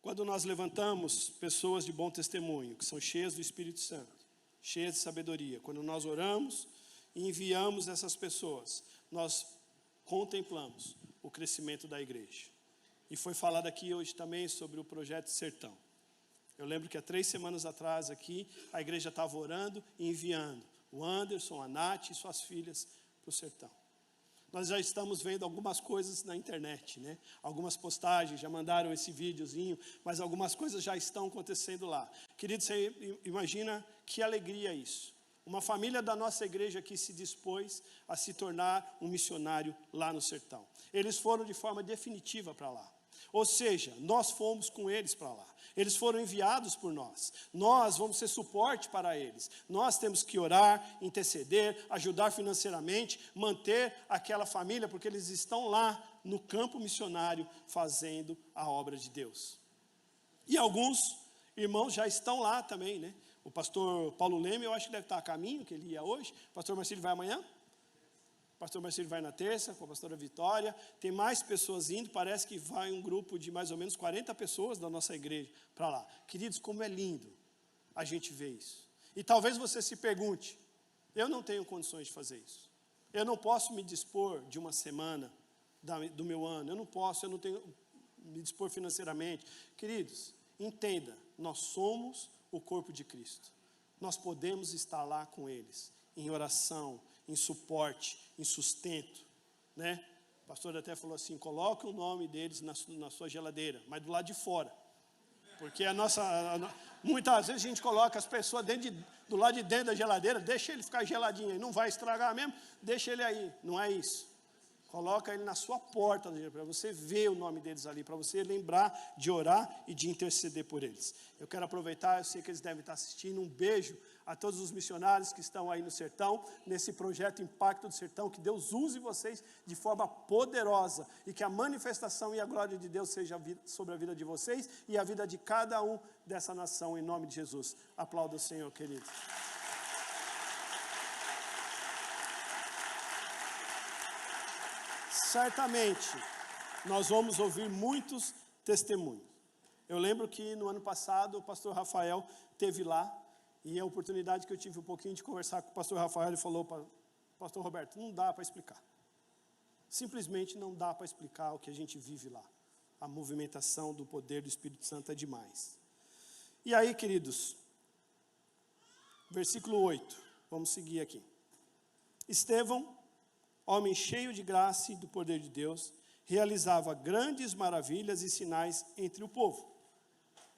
Quando nós levantamos pessoas de bom testemunho, que são cheias do Espírito Santo, cheias de sabedoria, quando nós oramos e enviamos essas pessoas, nós contemplamos o crescimento da igreja. E foi falado aqui hoje também sobre o projeto Sertão. Eu lembro que há 3 semanas atrás aqui, a igreja estava orando e enviando o Anderson, a Nath e suas filhas para o Sertão. Nós já estamos vendo algumas coisas na internet, né? Algumas postagens, já mandaram esse videozinho, mas algumas coisas já estão acontecendo lá. Querido, você imagina que alegria isso. Uma família da nossa igreja que se dispôs a se tornar um missionário lá no sertão. Eles foram de forma definitiva para lá. Ou seja, nós fomos com eles para lá. Eles foram enviados por nós. Nós vamos ser suporte para eles. Nós temos que orar, interceder, ajudar financeiramente, manter aquela família, porque eles estão lá no campo missionário fazendo a obra de Deus. E alguns irmãos já estão lá também, né? O pastor Paulo Leme, eu acho que deve estar a caminho, que ele ia hoje. O pastor Marcílio vai amanhã? O pastor Marcílio vai na terça, com a pastora Vitória. Tem mais pessoas indo, parece que vai um grupo de mais ou menos 40 pessoas da nossa igreja para lá. Queridos, como é lindo a gente ver isso. E talvez você se pergunte, eu não tenho condições de fazer isso. Eu não posso me dispor de uma semana do meu ano. Eu não tenho me dispor financeiramente. Queridos, entenda, nós somos o corpo de Cristo. Nós podemos estar lá com eles, em oração, em suporte, em sustento, né? O pastor até falou assim, coloque o nome deles na sua geladeira, mas do lado de fora. Porque muitas vezes a gente coloca as pessoas do lado de dentro da geladeira, deixa ele ficar geladinho aí, não vai estragar mesmo, deixa ele aí. Não é isso. Coloca ele na sua porta, para você ver o nome deles ali, para você lembrar de orar e de interceder por eles. Eu quero aproveitar, eu sei que eles devem estar assistindo, um beijo a todos os missionários que estão aí no sertão, nesse projeto Impacto do Sertão, que Deus use vocês de forma poderosa, e que a manifestação e a glória de Deus seja sobre a vida de vocês e a vida de cada um dessa nação, em nome de Jesus. Aplauda o Senhor, querido. Certamente, nós vamos ouvir muitos testemunhos. Eu lembro que no ano passado o pastor Rafael esteve lá, e a oportunidade que eu tive um pouquinho de conversar com o pastor Rafael, ele falou, pastor Roberto, não dá para explicar. Simplesmente não dá para explicar o que a gente vive lá. A movimentação do poder do Espírito Santo é demais. E aí, queridos, versículo 8, vamos seguir aqui. Estevão, homem cheio de graça e do poder de Deus, realizava grandes maravilhas e sinais entre o povo.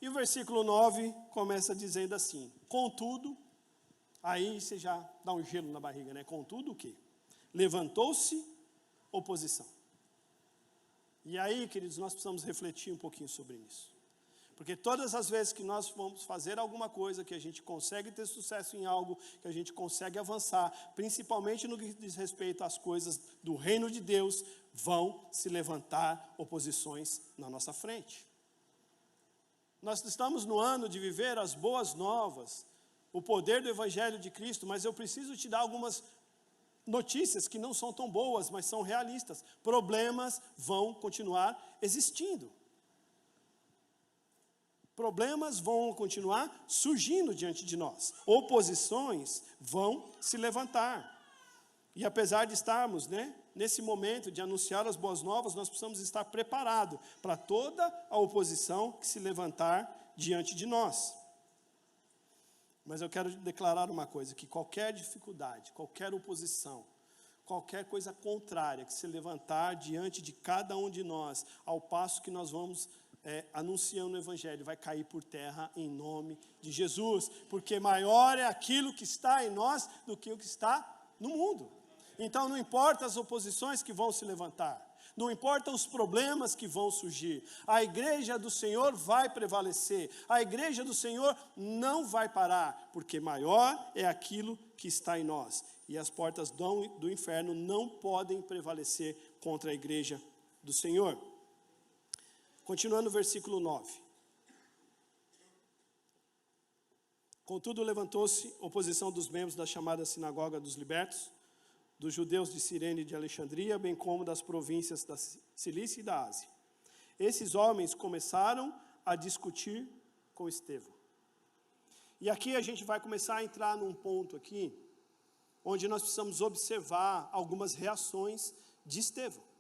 E o versículo 9 começa dizendo assim: contudo, aí você já dá um gelo na barriga, né? Contudo o quê? Levantou-se oposição. E aí, queridos, nós precisamos refletir um pouquinho sobre isso. Porque todas as vezes que nós vamos fazer alguma coisa, que a gente consegue ter sucesso em algo, que a gente consegue avançar, principalmente no que diz respeito às coisas do reino de Deus, vão se levantar oposições na nossa frente. Nós estamos no ano de viver as boas novas, o poder do Evangelho de Cristo, mas eu preciso te dar algumas notícias que não são tão boas, mas são realistas. Problemas vão continuar existindo. Problemas vão continuar surgindo diante de nós. Oposições vão se levantar. E apesar de estarmos, nesse momento de anunciar as boas novas, nós precisamos estar preparados para toda a oposição que se levantar diante de nós. Mas eu quero declarar uma coisa, que qualquer dificuldade, qualquer oposição, qualquer coisa contrária que se levantar diante de cada um de nós, ao passo que nós vamos anunciando o Evangelho, vai cair por terra em nome de Jesus, porque maior é aquilo que está em nós do que o que está no mundo. Então não importa as oposições que vão se levantar, não importam os problemas que vão surgir, a igreja do Senhor vai prevalecer, a igreja do Senhor não vai parar, porque maior é aquilo que está em nós, e as portas do inferno não podem prevalecer contra a igreja do Senhor. Continuando o versículo 9. Contudo, levantou-se oposição dos membros da chamada Sinagoga dos Libertos, dos judeus de Cirene e de Alexandria, bem como das províncias da Cilícia e da Ásia. Esses homens começaram a discutir com Estevão. E aqui a gente vai começar a entrar num ponto aqui, onde nós precisamos observar algumas reações de Estevão.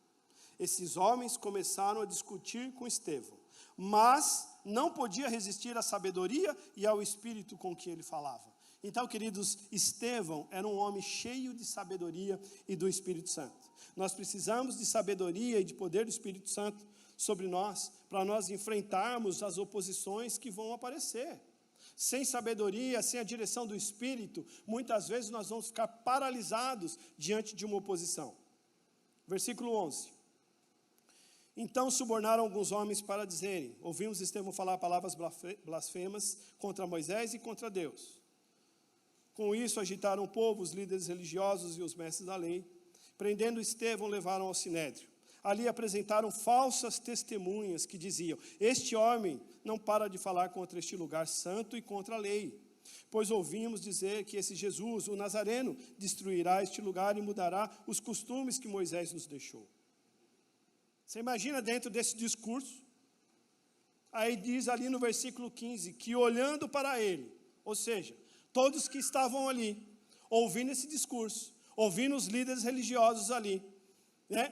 Esses homens começaram a discutir com Estevão, mas não podia resistir à sabedoria e ao espírito com que ele falava. Então, queridos, Estevão era um homem cheio de sabedoria e do Espírito Santo. Nós precisamos de sabedoria e de poder do Espírito Santo sobre nós, para nós enfrentarmos as oposições que vão aparecer. Sem sabedoria, sem a direção do Espírito, muitas vezes nós vamos ficar paralisados diante de uma oposição. Versículo 11. Então subornaram alguns homens para dizerem: ouvimos Estevão falar palavras blasfemas contra Moisés e contra Deus. Com isso agitaram o povo, os líderes religiosos e os mestres da lei. Prendendo Estevão, levaram ao sinédrio. Ali apresentaram falsas testemunhas que diziam: este homem não para de falar contra este lugar santo e contra a lei. Pois ouvimos dizer que esse Jesus, o Nazareno, destruirá este lugar e mudará os costumes que Moisés nos deixou. Você imagina dentro desse discurso? Aí diz ali no versículo 15, que olhando para ele, ou seja, todos que estavam ali, ouvindo esse discurso, ouvindo os líderes religiosos ali,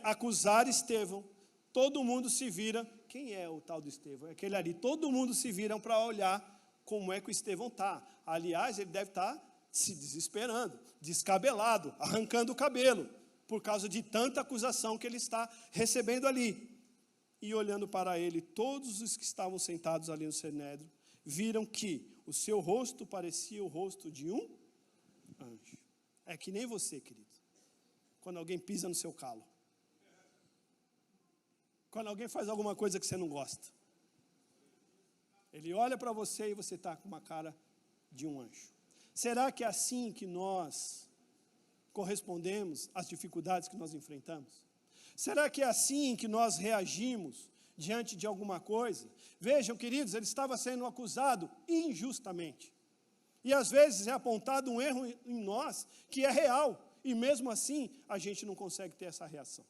acusar Estevão, todo mundo se vira, quem é o tal do Estevão? É aquele ali, todo mundo se viram para olhar como é que o Estevão está. Aliás, ele deve estar se desesperando, descabelado, arrancando o cabelo, por causa de tanta acusação que ele está recebendo ali. E olhando para ele, todos os que estavam sentados ali no sinédrio, viram que o seu rosto parecia o rosto de um anjo. É que nem você, querido, quando alguém pisa no seu calo. Quando alguém faz alguma coisa que você não gosta. Ele olha para você e você está com uma cara de um anjo. Será que é assim que nós correspondemos às dificuldades que nós enfrentamos? Será que é assim que nós reagimos diante de alguma coisa? Vejam, queridos, ele estava sendo acusado injustamente. E às vezes é apontado um erro em nós que é real. E mesmo assim, a gente não consegue ter essa reação.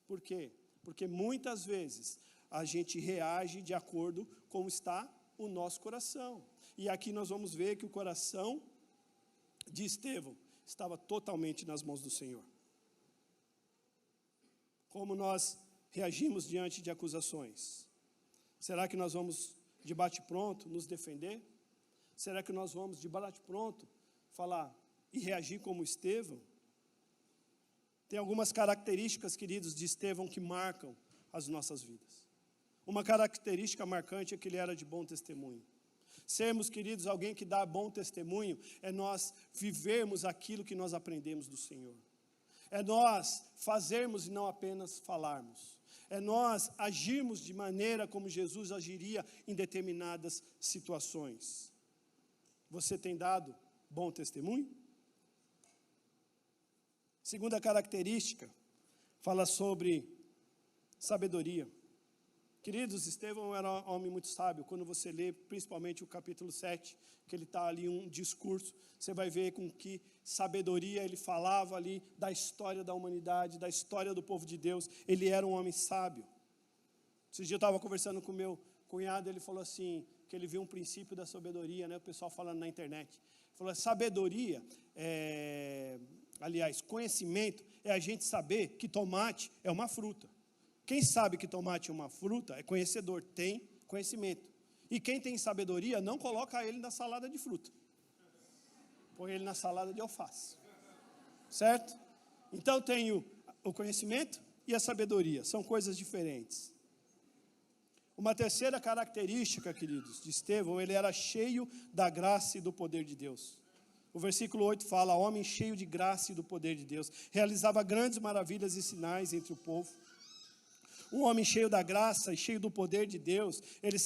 Por quê? Porque muitas vezes a gente reage de acordo com como está o nosso coração. E aqui nós vamos ver que o coração de Estevão estava totalmente nas mãos do Senhor. Como nós reagimos diante de acusações? Será que nós vamos de bate-pronto nos defender? Será que nós vamos de bate-pronto falar e reagir como Estevão? Tem algumas características, queridos, de Estevão que marcam as nossas vidas. Uma característica marcante é que ele era de bom testemunho. Sermos, queridos, alguém que dá bom testemunho é nós vivermos aquilo que nós aprendemos do Senhor. É nós fazermos e não apenas falarmos. É nós agirmos de maneira como Jesus agiria em determinadas situações. Você tem dado bom testemunho? Segunda característica, fala sobre sabedoria. Queridos, Estevão era um homem muito sábio. Quando você lê, principalmente o capítulo 7, que ele está ali um discurso, você vai ver com que sabedoria ele falava ali da história da humanidade, da história do povo de Deus. Ele era um homem sábio. Esses dias eu estava conversando com o meu cunhado, ele falou assim, que ele viu um princípio da sabedoria, né? O pessoal falando na internet. Ele falou, sabedoria, conhecimento é a gente saber que tomate é uma fruta. Quem sabe que tomate é uma fruta é conhecedor, tem conhecimento. E quem tem sabedoria não coloca ele na salada de fruta. Põe ele na salada de alface. Certo? Então tenho o conhecimento e a sabedoria. São coisas diferentes. Uma terceira característica, queridos, de Estevão, ele era cheio da graça e do poder de Deus. O versículo 8 fala, homem cheio de graça e do poder de Deus. Realizava grandes maravilhas e sinais entre o povo. Um homem cheio da graça e cheio do poder de Deus, ele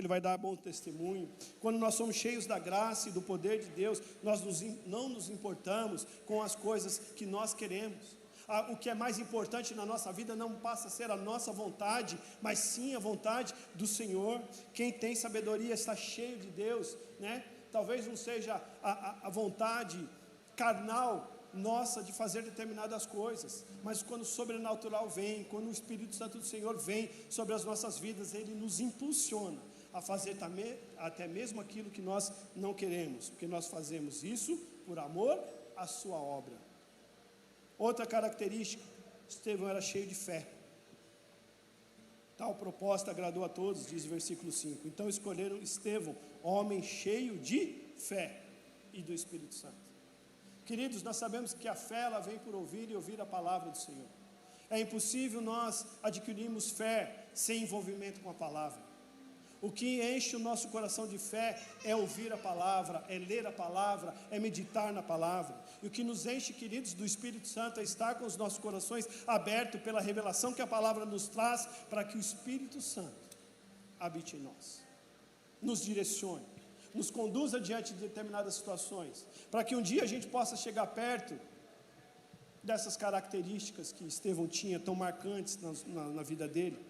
vai dar bom testemunho. Quando nós somos cheios da graça e do poder de Deus, nós não nos importamos com as coisas que nós queremos. O que é mais importante na nossa vida não passa a ser a nossa vontade, mas sim a vontade do Senhor. Quem tem sabedoria está cheio de Deus, né? Talvez não seja a vontade carnal nossa de fazer determinadas coisas, mas quando o sobrenatural vem, quando o Espírito Santo do Senhor vem sobre as nossas vidas, ele nos impulsiona a fazer até mesmo aquilo que nós não queremos, porque nós fazemos isso por amor à sua obra. Outra característica, Estevão era cheio de fé. Tal proposta agradou a todos, diz o versículo 5. Então escolheram Estevão, homem cheio de fé e do Espírito Santo. Queridos, nós sabemos que a fé ela vem por ouvir e ouvir a palavra do Senhor. É impossível nós adquirirmos fé sem envolvimento com a palavra. O que enche o nosso coração de fé é ouvir a palavra, é ler a palavra, é meditar na palavra. E o que nos enche, queridos, do Espírito Santo é estar com os nossos corações abertos pela revelação que a palavra nos traz, para que o Espírito Santo habite em nós, nos direcione, nos conduza diante de determinadas situações, para que um dia a gente possa chegar perto dessas características que Estevão tinha, tão marcantes na vida dele.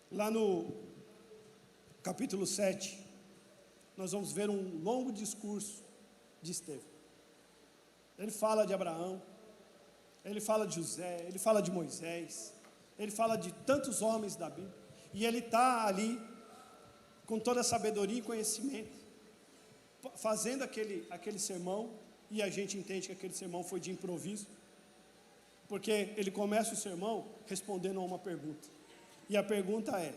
Lá no capítulo 7, nós vamos ver um longo discurso de Estevão. Ele fala de Abraão, ele fala de José, ele fala de Moisés, ele fala de tantos homens da Bíblia, e ele está ali com toda a sabedoria e conhecimento, fazendo aquele sermão, e a gente entende que aquele sermão foi de improviso, porque ele começa o sermão respondendo a uma pergunta, e a pergunta é,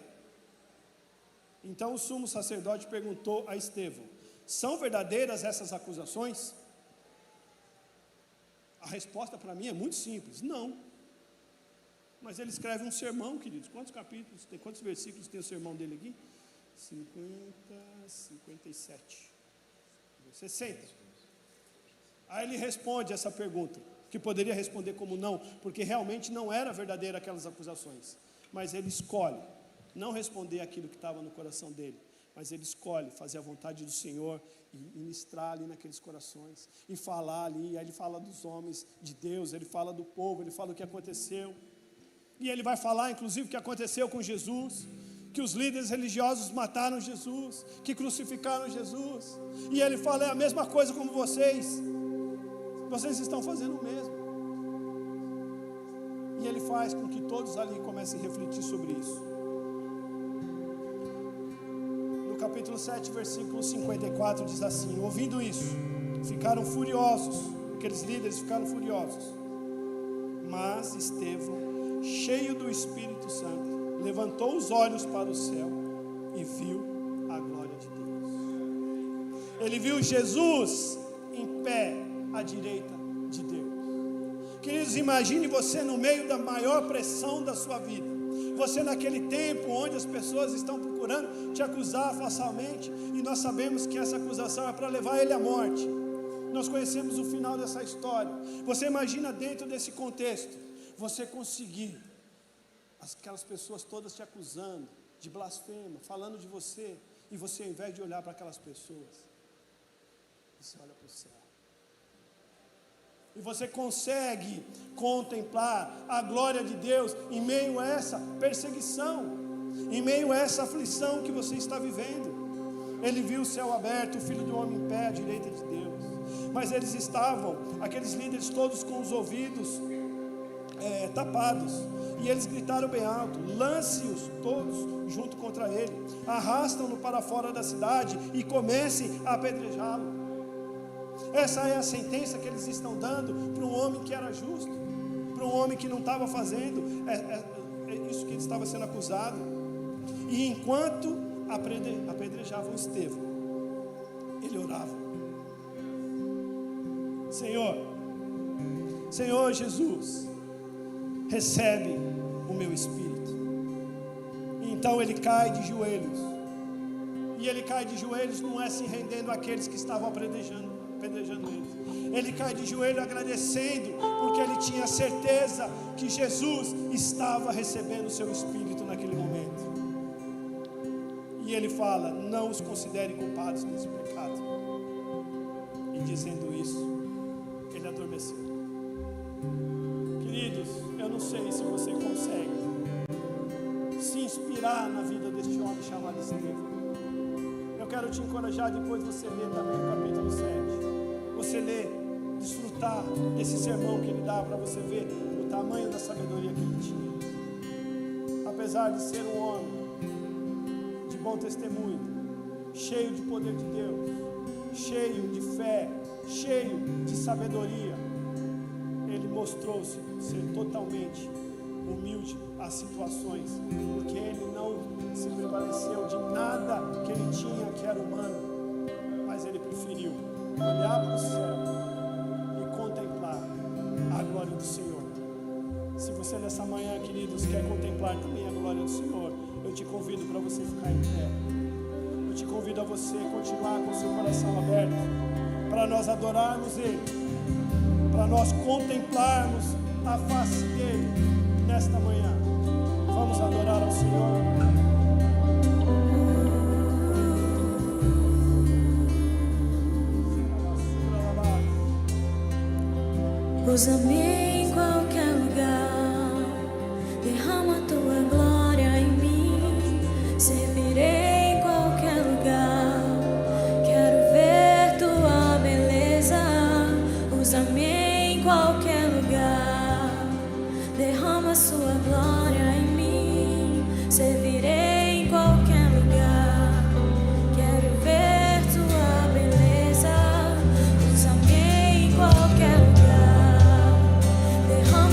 então o sumo sacerdote perguntou a Estevão, são verdadeiras essas acusações? A resposta para mim é muito simples, não. Mas ele escreve um sermão, queridos, quantos capítulos tem, quantos versículos tem o sermão dele aqui? 57, 60. Aí ele responde essa pergunta, que poderia responder como não, porque realmente não era verdadeira aquelas acusações, mas ele escolhe não responder aquilo que estava no coração dele, mas ele escolhe fazer a vontade do Senhor e ministrar ali naqueles corações, e falar ali, aí ele fala dos homens de Deus, ele fala do povo, ele fala o que aconteceu, e ele vai falar inclusive o que aconteceu com Jesus, que os líderes religiosos mataram Jesus, que crucificaram Jesus, e ele fala, é a mesma coisa como vocês estão fazendo o mesmo, e ele faz com que todos ali comecem a refletir sobre isso. No capítulo 7, versículo 54 diz assim, ouvindo isso, ficaram furiosos, aqueles líderes ficaram furiosos, mas Estevão, cheio do Espírito Santo, levantou os olhos para o céu e viu a glória de Deus. Ele viu Jesus em pé à direita de Deus. Queridos, imagine você no meio da maior pressão da sua vida, Você naquele tempo onde as pessoas estão procurando te acusar falsamente, e nós sabemos que essa acusação é para levar ele à morte. Nós conhecemos o final dessa história. Você imagina dentro desse contexto, você conseguir, aquelas pessoas todas te acusando de blasfema, falando de você, e você, ao invés de olhar para aquelas pessoas, você olha para o céu. E você consegue contemplar a glória de Deus em meio a essa perseguição, em meio a essa aflição que você está vivendo. Ele viu o céu aberto, o Filho do Homem em pé à direita de Deus. Mas eles estavam, aqueles líderes todos com os ouvidos tapados. E eles gritaram bem alto: lance-os todos junto contra ele, arrastam-no para fora da cidade e comecem a apedrejá-lo. Essa é a sentença que eles estão dando para um homem que era justo, para um homem que não estava fazendo isso que ele estava sendo acusado. E enquanto apedrejavam Estevão, ele orava: Senhor Jesus, recebe o meu espírito. E então ele cai de joelhos. E ele cai de joelhos não é se rendendo àqueles que estavam apedrejando ele. Ele cai de joelho agradecendo, porque ele tinha certeza que Jesus estava recebendo o seu espírito naquele momento. E ele fala: não os considere culpados desse pecado. E dizendo isso, ele adormeceu. Queridos, eu não sei se você consegue se inspirar na vida deste homem chamado Estevão. Eu quero te encorajar, depois você ler também o capítulo 7. Você ler, desfrutar desse sermão que ele dá, para você ver o tamanho da sabedoria que ele tinha. Apesar de ser um homem de bom testemunho, cheio de poder de Deus, cheio de fé, cheio de sabedoria, ele mostrou-se ser totalmente humilde às situações, porque ele não se prevaleceu de nada que ele tinha que era humano, mas ele preferiu olhar para o céu e contemplar a glória do Senhor. Se você nessa manhã, queridos, quer contemplar também a glória do Senhor, eu te convido para você ficar em pé. Eu te convido a você continuar com o seu coração aberto, para nós adorarmos Ele, para nós contemplarmos a face dEle nesta manhã. Vamos adorar ao Senhor. Usa-me em qualquer lugar, derrama tua glória em mim, servirei em qualquer lugar, quero ver tua beleza. Usa-me em qualquer lugar, derrama sua glória em mim, servirei em qualquer lugar, quero ver tua beleza. Usa-me em qualquer lugar, derrama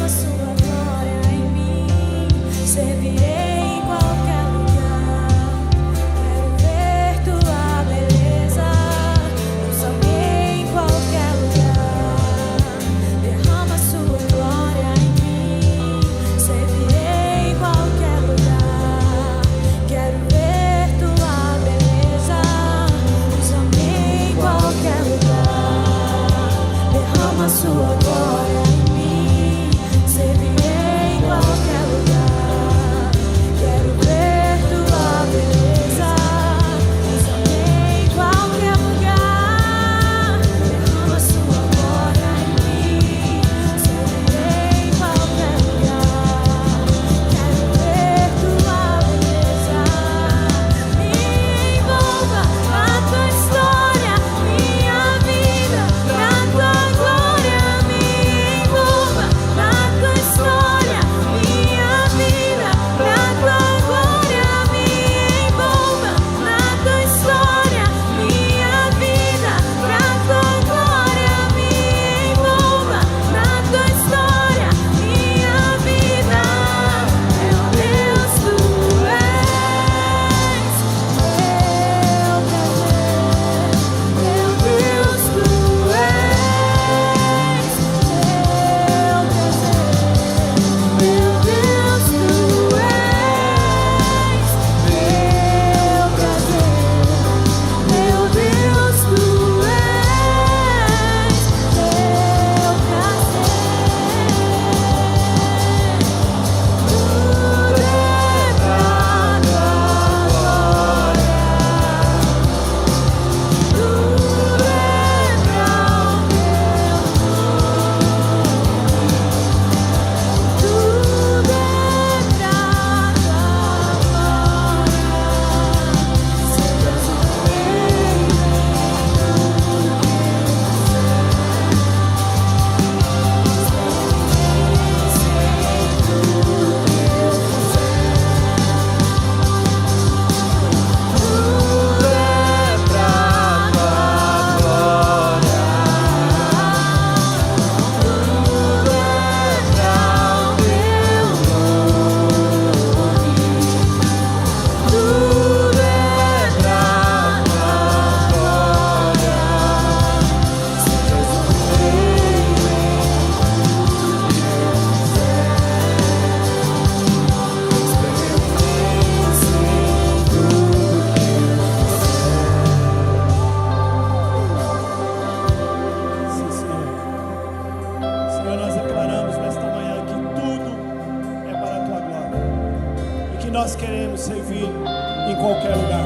nós queremos servir em qualquer lugar.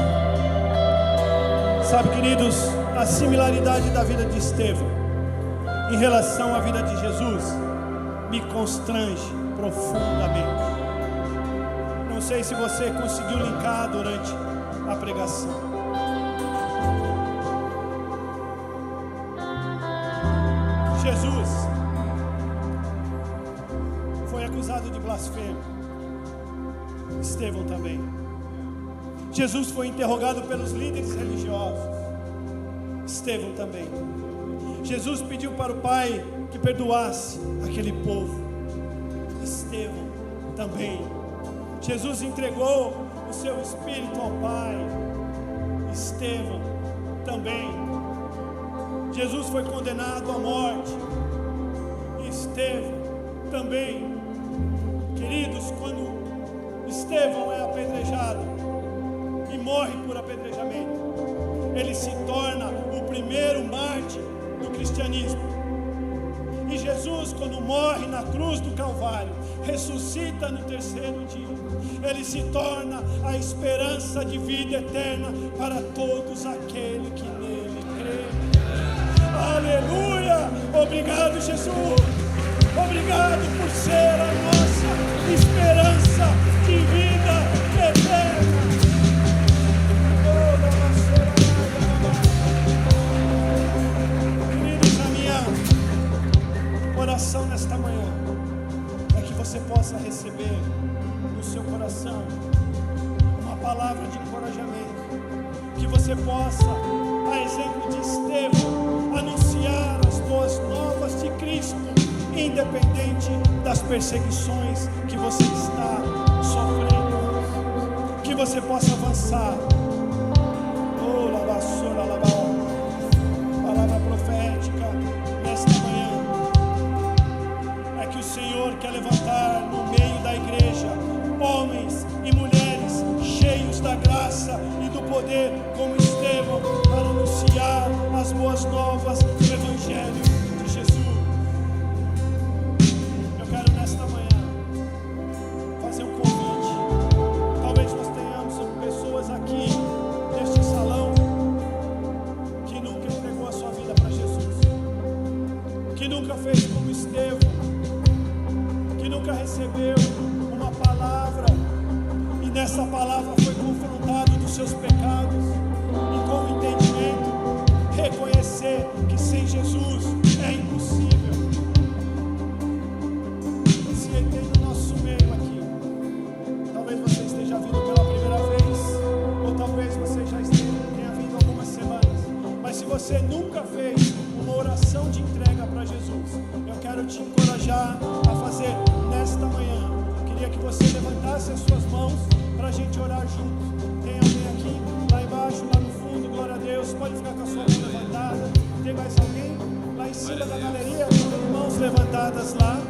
Sabe, queridos, a similaridade da vida de Estevão em relação à vida de Jesus me constrange profundamente. Não sei se você conseguiu linkar durante a pregação. Jesus foi acusado de blasfêmia. Estevão também. Jesus foi interrogado pelos líderes religiosos. Estevão também. Jesus pediu para o Pai que perdoasse aquele povo. Estevão também. Jesus entregou o seu Espírito ao Pai. Estevão também. Jesus foi condenado à morte. Estevão também. Queridos, quando Estevão é apedrejado e morre por apedrejamento, ele se torna o primeiro mártir do cristianismo. E Jesus, quando morre na cruz do Calvário, ressuscita no terceiro dia. Ele se torna a esperança de vida eterna para todos aqueles que nele creem. Aleluia! Obrigado, Jesus! Obrigado por ser a nossa esperança de vida eterna. Queridos, a minha oração nesta manhã é que você possa receber no seu coração uma palavra de encorajamento, que você possa, a exemplo de Estevão, anunciar as boas novas de Cristo, independente das perseguições que você está sofrendo, que você possa avançar. Palavra profética nesta manhã é que o Senhor quer levantar no meio da igreja homens e mulheres cheios da graça e do poder como Estevão, para anunciar as boas novas do Evangelho de Jesus. Eu quero nesta manhã fazer um convite. Talvez nós tenhamos pessoas aqui neste salão que nunca entregou a sua vida para Jesus, que nunca fez como Estevão, que nunca recebeu uma palavra e nessa palavra foi confrontado dos seus pecados e com entendimento reconhecer que sem Jesus é impossível. Se ele tem no nosso meio aqui, talvez você esteja vindo pela primeira vez, ou talvez você já tenha vindo algumas semanas, mas se você nunca fez uma oração de entrega para Jesus, eu quero te encorajar a fazer nesta manhã. Eu queria que você levantasse as suas mãos para a gente orar juntos. Tem alguém aqui, lá embaixo, lá no fundo, glória a Deus, pode ficar com a sua mão levantada. Tem mais alguém? Lá em cima da galeria, com mãos levantadas lá.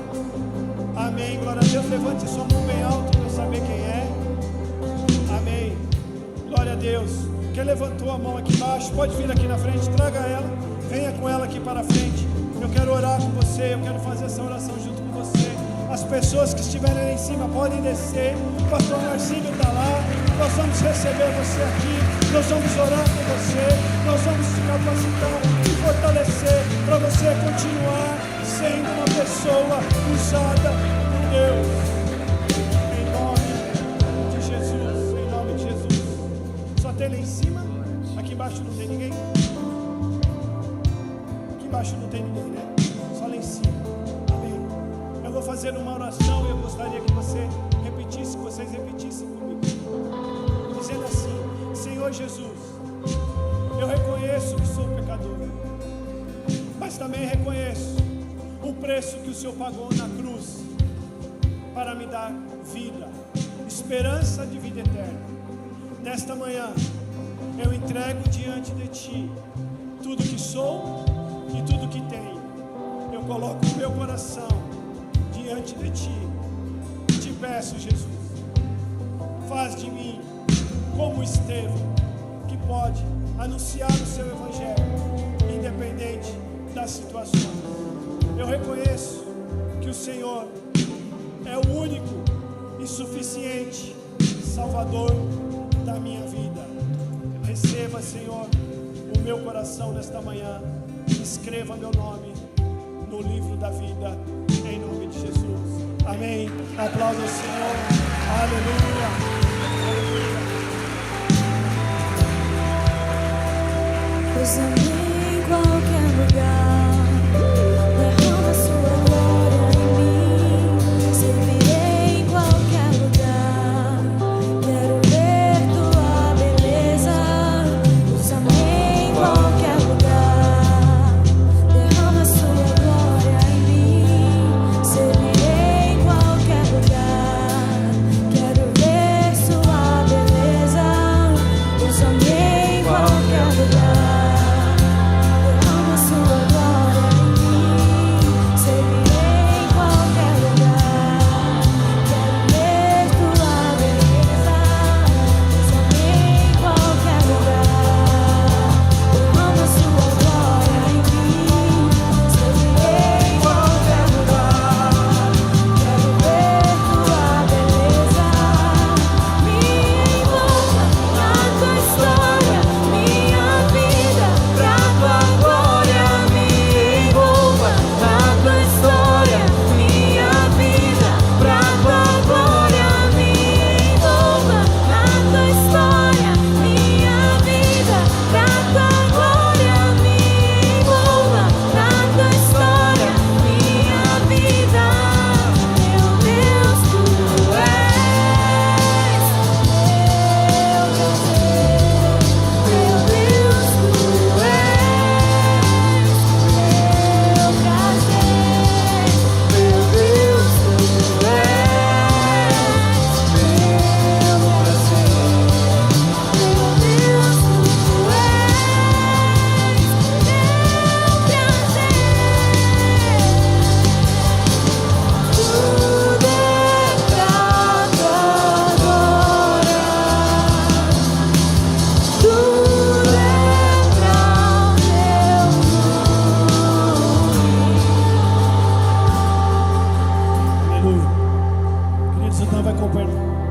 Amém, glória a Deus, levante sua mão bem alto para eu saber quem é. Amém, glória a Deus. Quem levantou a mão aqui embaixo, pode vir aqui na frente, traga ela, venha com ela aqui para frente. Eu quero orar com você, eu quero fazer essa oração junto com você. As pessoas que estiverem lá em cima podem descer. O pastor Marcinho está lá. Nós vamos receber você aqui. Nós vamos orar com você. Nós vamos te capacitar e fortalecer para você continuar sendo uma pessoa usada por Deus. Em nome de Jesus. Em nome de Jesus. Só tem lá em cima? Aqui embaixo não tem ninguém? Aqui embaixo não tem ninguém, né? Só lá em cima. Eu vou fazer uma oração e eu gostaria que vocês repetissem comigo, dizendo assim: Senhor Jesus, eu reconheço que sou pecador, mas também reconheço o preço que o Senhor pagou na cruz para me dar vida, esperança de vida eterna. Nesta manhã eu entrego diante de Ti tudo que sou e tudo que tenho. Eu coloco o meu coração diante de Ti. Te peço, Jesus, faz de mim como Estevão, que pode anunciar o Seu Evangelho, independente das situações. Eu reconheço que o Senhor é o único e suficiente Salvador da minha vida. Receba, Senhor, o meu coração nesta manhã. Escreva meu nome no livro da vida, em nome de Jesus. Amém. Aplauda o Senhor. Aleluia. Usa-me em qualquer lugar, derrama sua glória em mim, servirei em qualquer lugar, quero ver tua beleza. Usa-me em qualquer lugar, derrama sua glória em mim, servirei em qualquer lugar, quero ver sua beleza. Usa-me em qualquer lugar.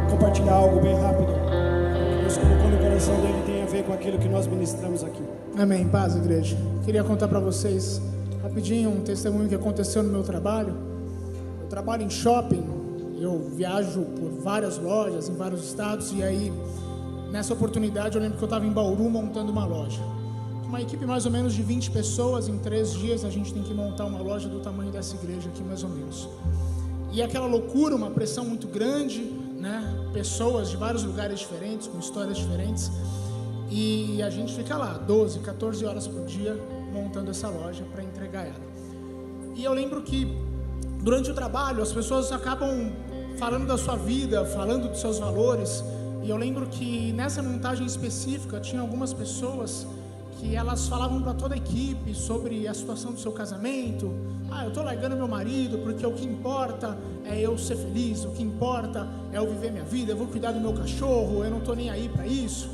Compartilhar algo bem rápido que Deus colocou no coração dele, tem a ver com aquilo que nós ministramos aqui. Amém, paz, igreja. Queria contar para vocês rapidinho um testemunho que aconteceu no meu trabalho. Eu trabalho em shopping, eu viajo por várias lojas em vários estados, e aí nessa oportunidade eu lembro que eu estava em Bauru montando uma loja. Uma equipe mais ou menos de 20 pessoas, em 3 dias a gente tem que montar uma loja do tamanho dessa igreja aqui mais ou menos. E aquela loucura, uma pressão muito grande, né? Pessoas de vários lugares diferentes, com histórias diferentes, e a gente fica lá 12, 14 horas por dia montando essa loja para entregar ela. E eu lembro que durante o trabalho as pessoas acabam falando da sua vida, falando dos seus valores, e eu lembro que nessa montagem específica tinha algumas pessoas que elas falavam para toda a equipe sobre a situação do seu casamento. Eu tô largando meu marido porque o que importa é eu ser feliz, o que importa é eu viver minha vida, eu vou cuidar do meu cachorro, eu não tô nem aí para isso.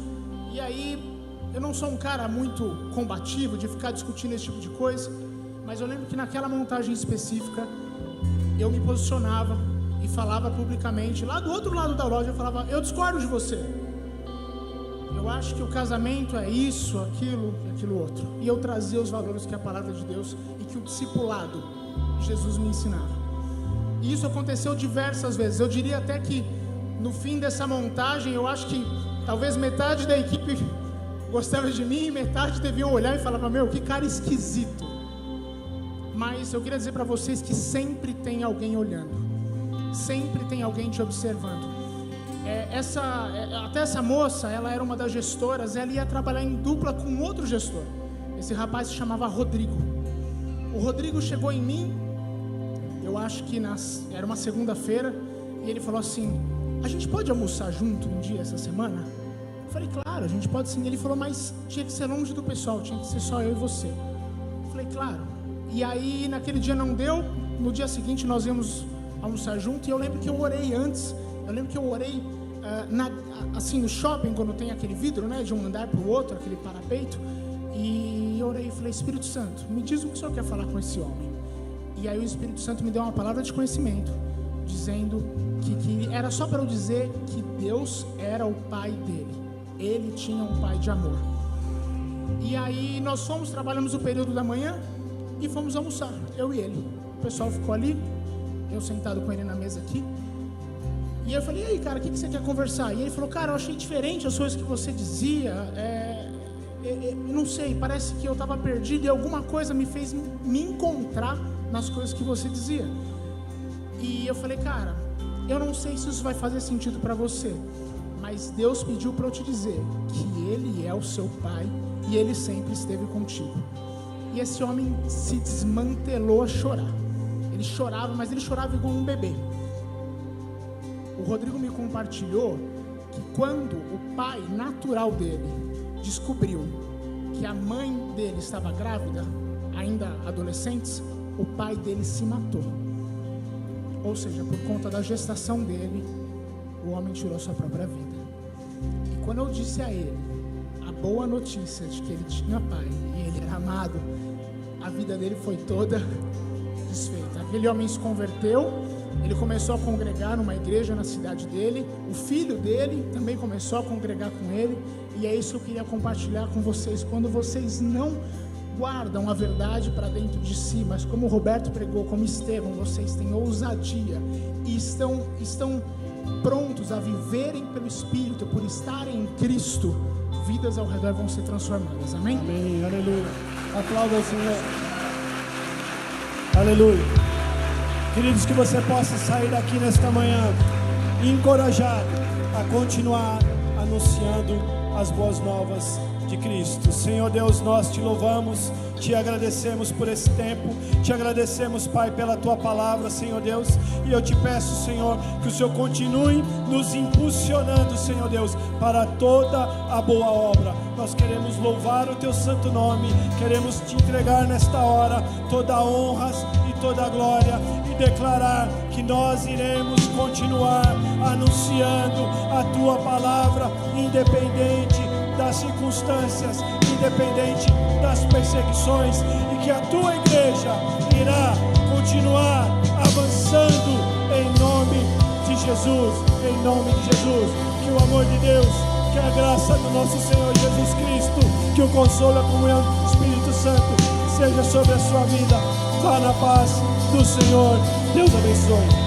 E aí, eu não sou um cara muito combativo de ficar discutindo esse tipo de coisa, mas eu lembro que naquela montagem específica eu me posicionava e falava publicamente, lá do outro lado da loja, eu falava: eu discordo de você. Eu acho que o casamento é isso, aquilo e aquilo outro. E eu trazia os valores que a palavra de Deus e que o discipulado de Jesus me ensinava. E isso aconteceu diversas vezes. Eu diria até que no fim dessa montagem, eu acho que talvez metade da equipe gostava de mim e metade deviam olhar e falar: meu, que cara esquisito. Mas eu queria dizer para vocês que sempre tem alguém olhando. Sempre tem alguém te observando. Até essa moça, ela era uma das gestoras, ela ia trabalhar em dupla com outro gestor. Esse rapaz se chamava Rodrigo. O Rodrigo chegou em mim, eu acho que era uma segunda-feira, e ele falou assim: a gente pode almoçar junto um dia essa semana? Eu falei: claro, a gente pode sim. Ele falou: mas tinha que ser longe do pessoal, tinha que ser só eu e você. Eu falei: claro. E aí naquele dia não deu, no dia seguinte nós íamos almoçar junto, e eu lembro que eu orei antes. Eu lembro que eu orei assim no shopping, quando tem aquele vidro, né, de um andar para o outro, aquele parapeito, e eu orei e falei: Espírito Santo, me diz o que o Senhor quer falar com esse homem. E aí o Espírito Santo me deu uma palavra de conhecimento. dizendo que era só para eu dizer que Deus era o pai dele. Ele tinha um pai de amor. E aí nós trabalhamos o período da manhã e fomos almoçar, eu e ele. O pessoal ficou ali, eu sentado com ele na mesa aqui. E eu falei, e aí, cara, o que você quer conversar? E ele falou, cara, eu achei diferente as coisas que você dizia. Eu não sei, parece que eu estava perdido e alguma coisa me fez me encontrar nas coisas que você dizia. E eu falei, cara, eu não sei se isso vai fazer sentido para você, mas Deus pediu para eu te dizer que Ele é o seu pai e Ele sempre esteve contigo. E esse homem se desmantelou a chorar. Ele chorava, mas ele chorava igual um bebê. O Rodrigo me compartilhou que quando o pai natural dele descobriu que a mãe dele estava grávida, ainda adolescentes, o pai dele se matou. Ou seja, por conta da gestação dele, o homem tirou sua própria vida. E quando eu disse a ele a boa notícia de que ele tinha pai e ele era amado, a vida dele foi toda desfeita. Aquele homem se converteu, ele começou a congregar numa igreja na cidade dele, o filho dele também começou a congregar com ele, e é isso que eu queria compartilhar com vocês. Quando vocês não guardam a verdade para dentro de si, mas como o Roberto pregou, como Estevão, vocês têm ousadia e estão prontos a viverem pelo Espírito, por estarem em Cristo, vidas ao redor vão ser transformadas. Amém? Amém, aleluia. Aplauda o Senhor. Aleluia. Queridos, que você possa sair daqui nesta manhã encorajado a continuar anunciando as boas novas de Cristo. Senhor Deus, nós te louvamos, te agradecemos por esse tempo, te agradecemos, Pai, pela tua palavra, Senhor Deus, e eu te peço, Senhor, que o Senhor continue nos impulsionando, Senhor Deus, para toda a boa obra. Nós queremos louvar o teu santo nome, queremos te entregar nesta hora toda a honra e toda a glória e declarar que nós iremos continuar anunciando a tua palavra, independente das circunstâncias, independente das perseguições, e que a tua igreja irá continuar avançando em nome de Jesus, em nome de Jesus. Que o amor de Deus, que a graça do nosso Senhor Jesus Cristo, que o consolo e a comunhão do Espírito Santo seja sobre a sua vida. Vá na paz do Senhor. Deus abençoe.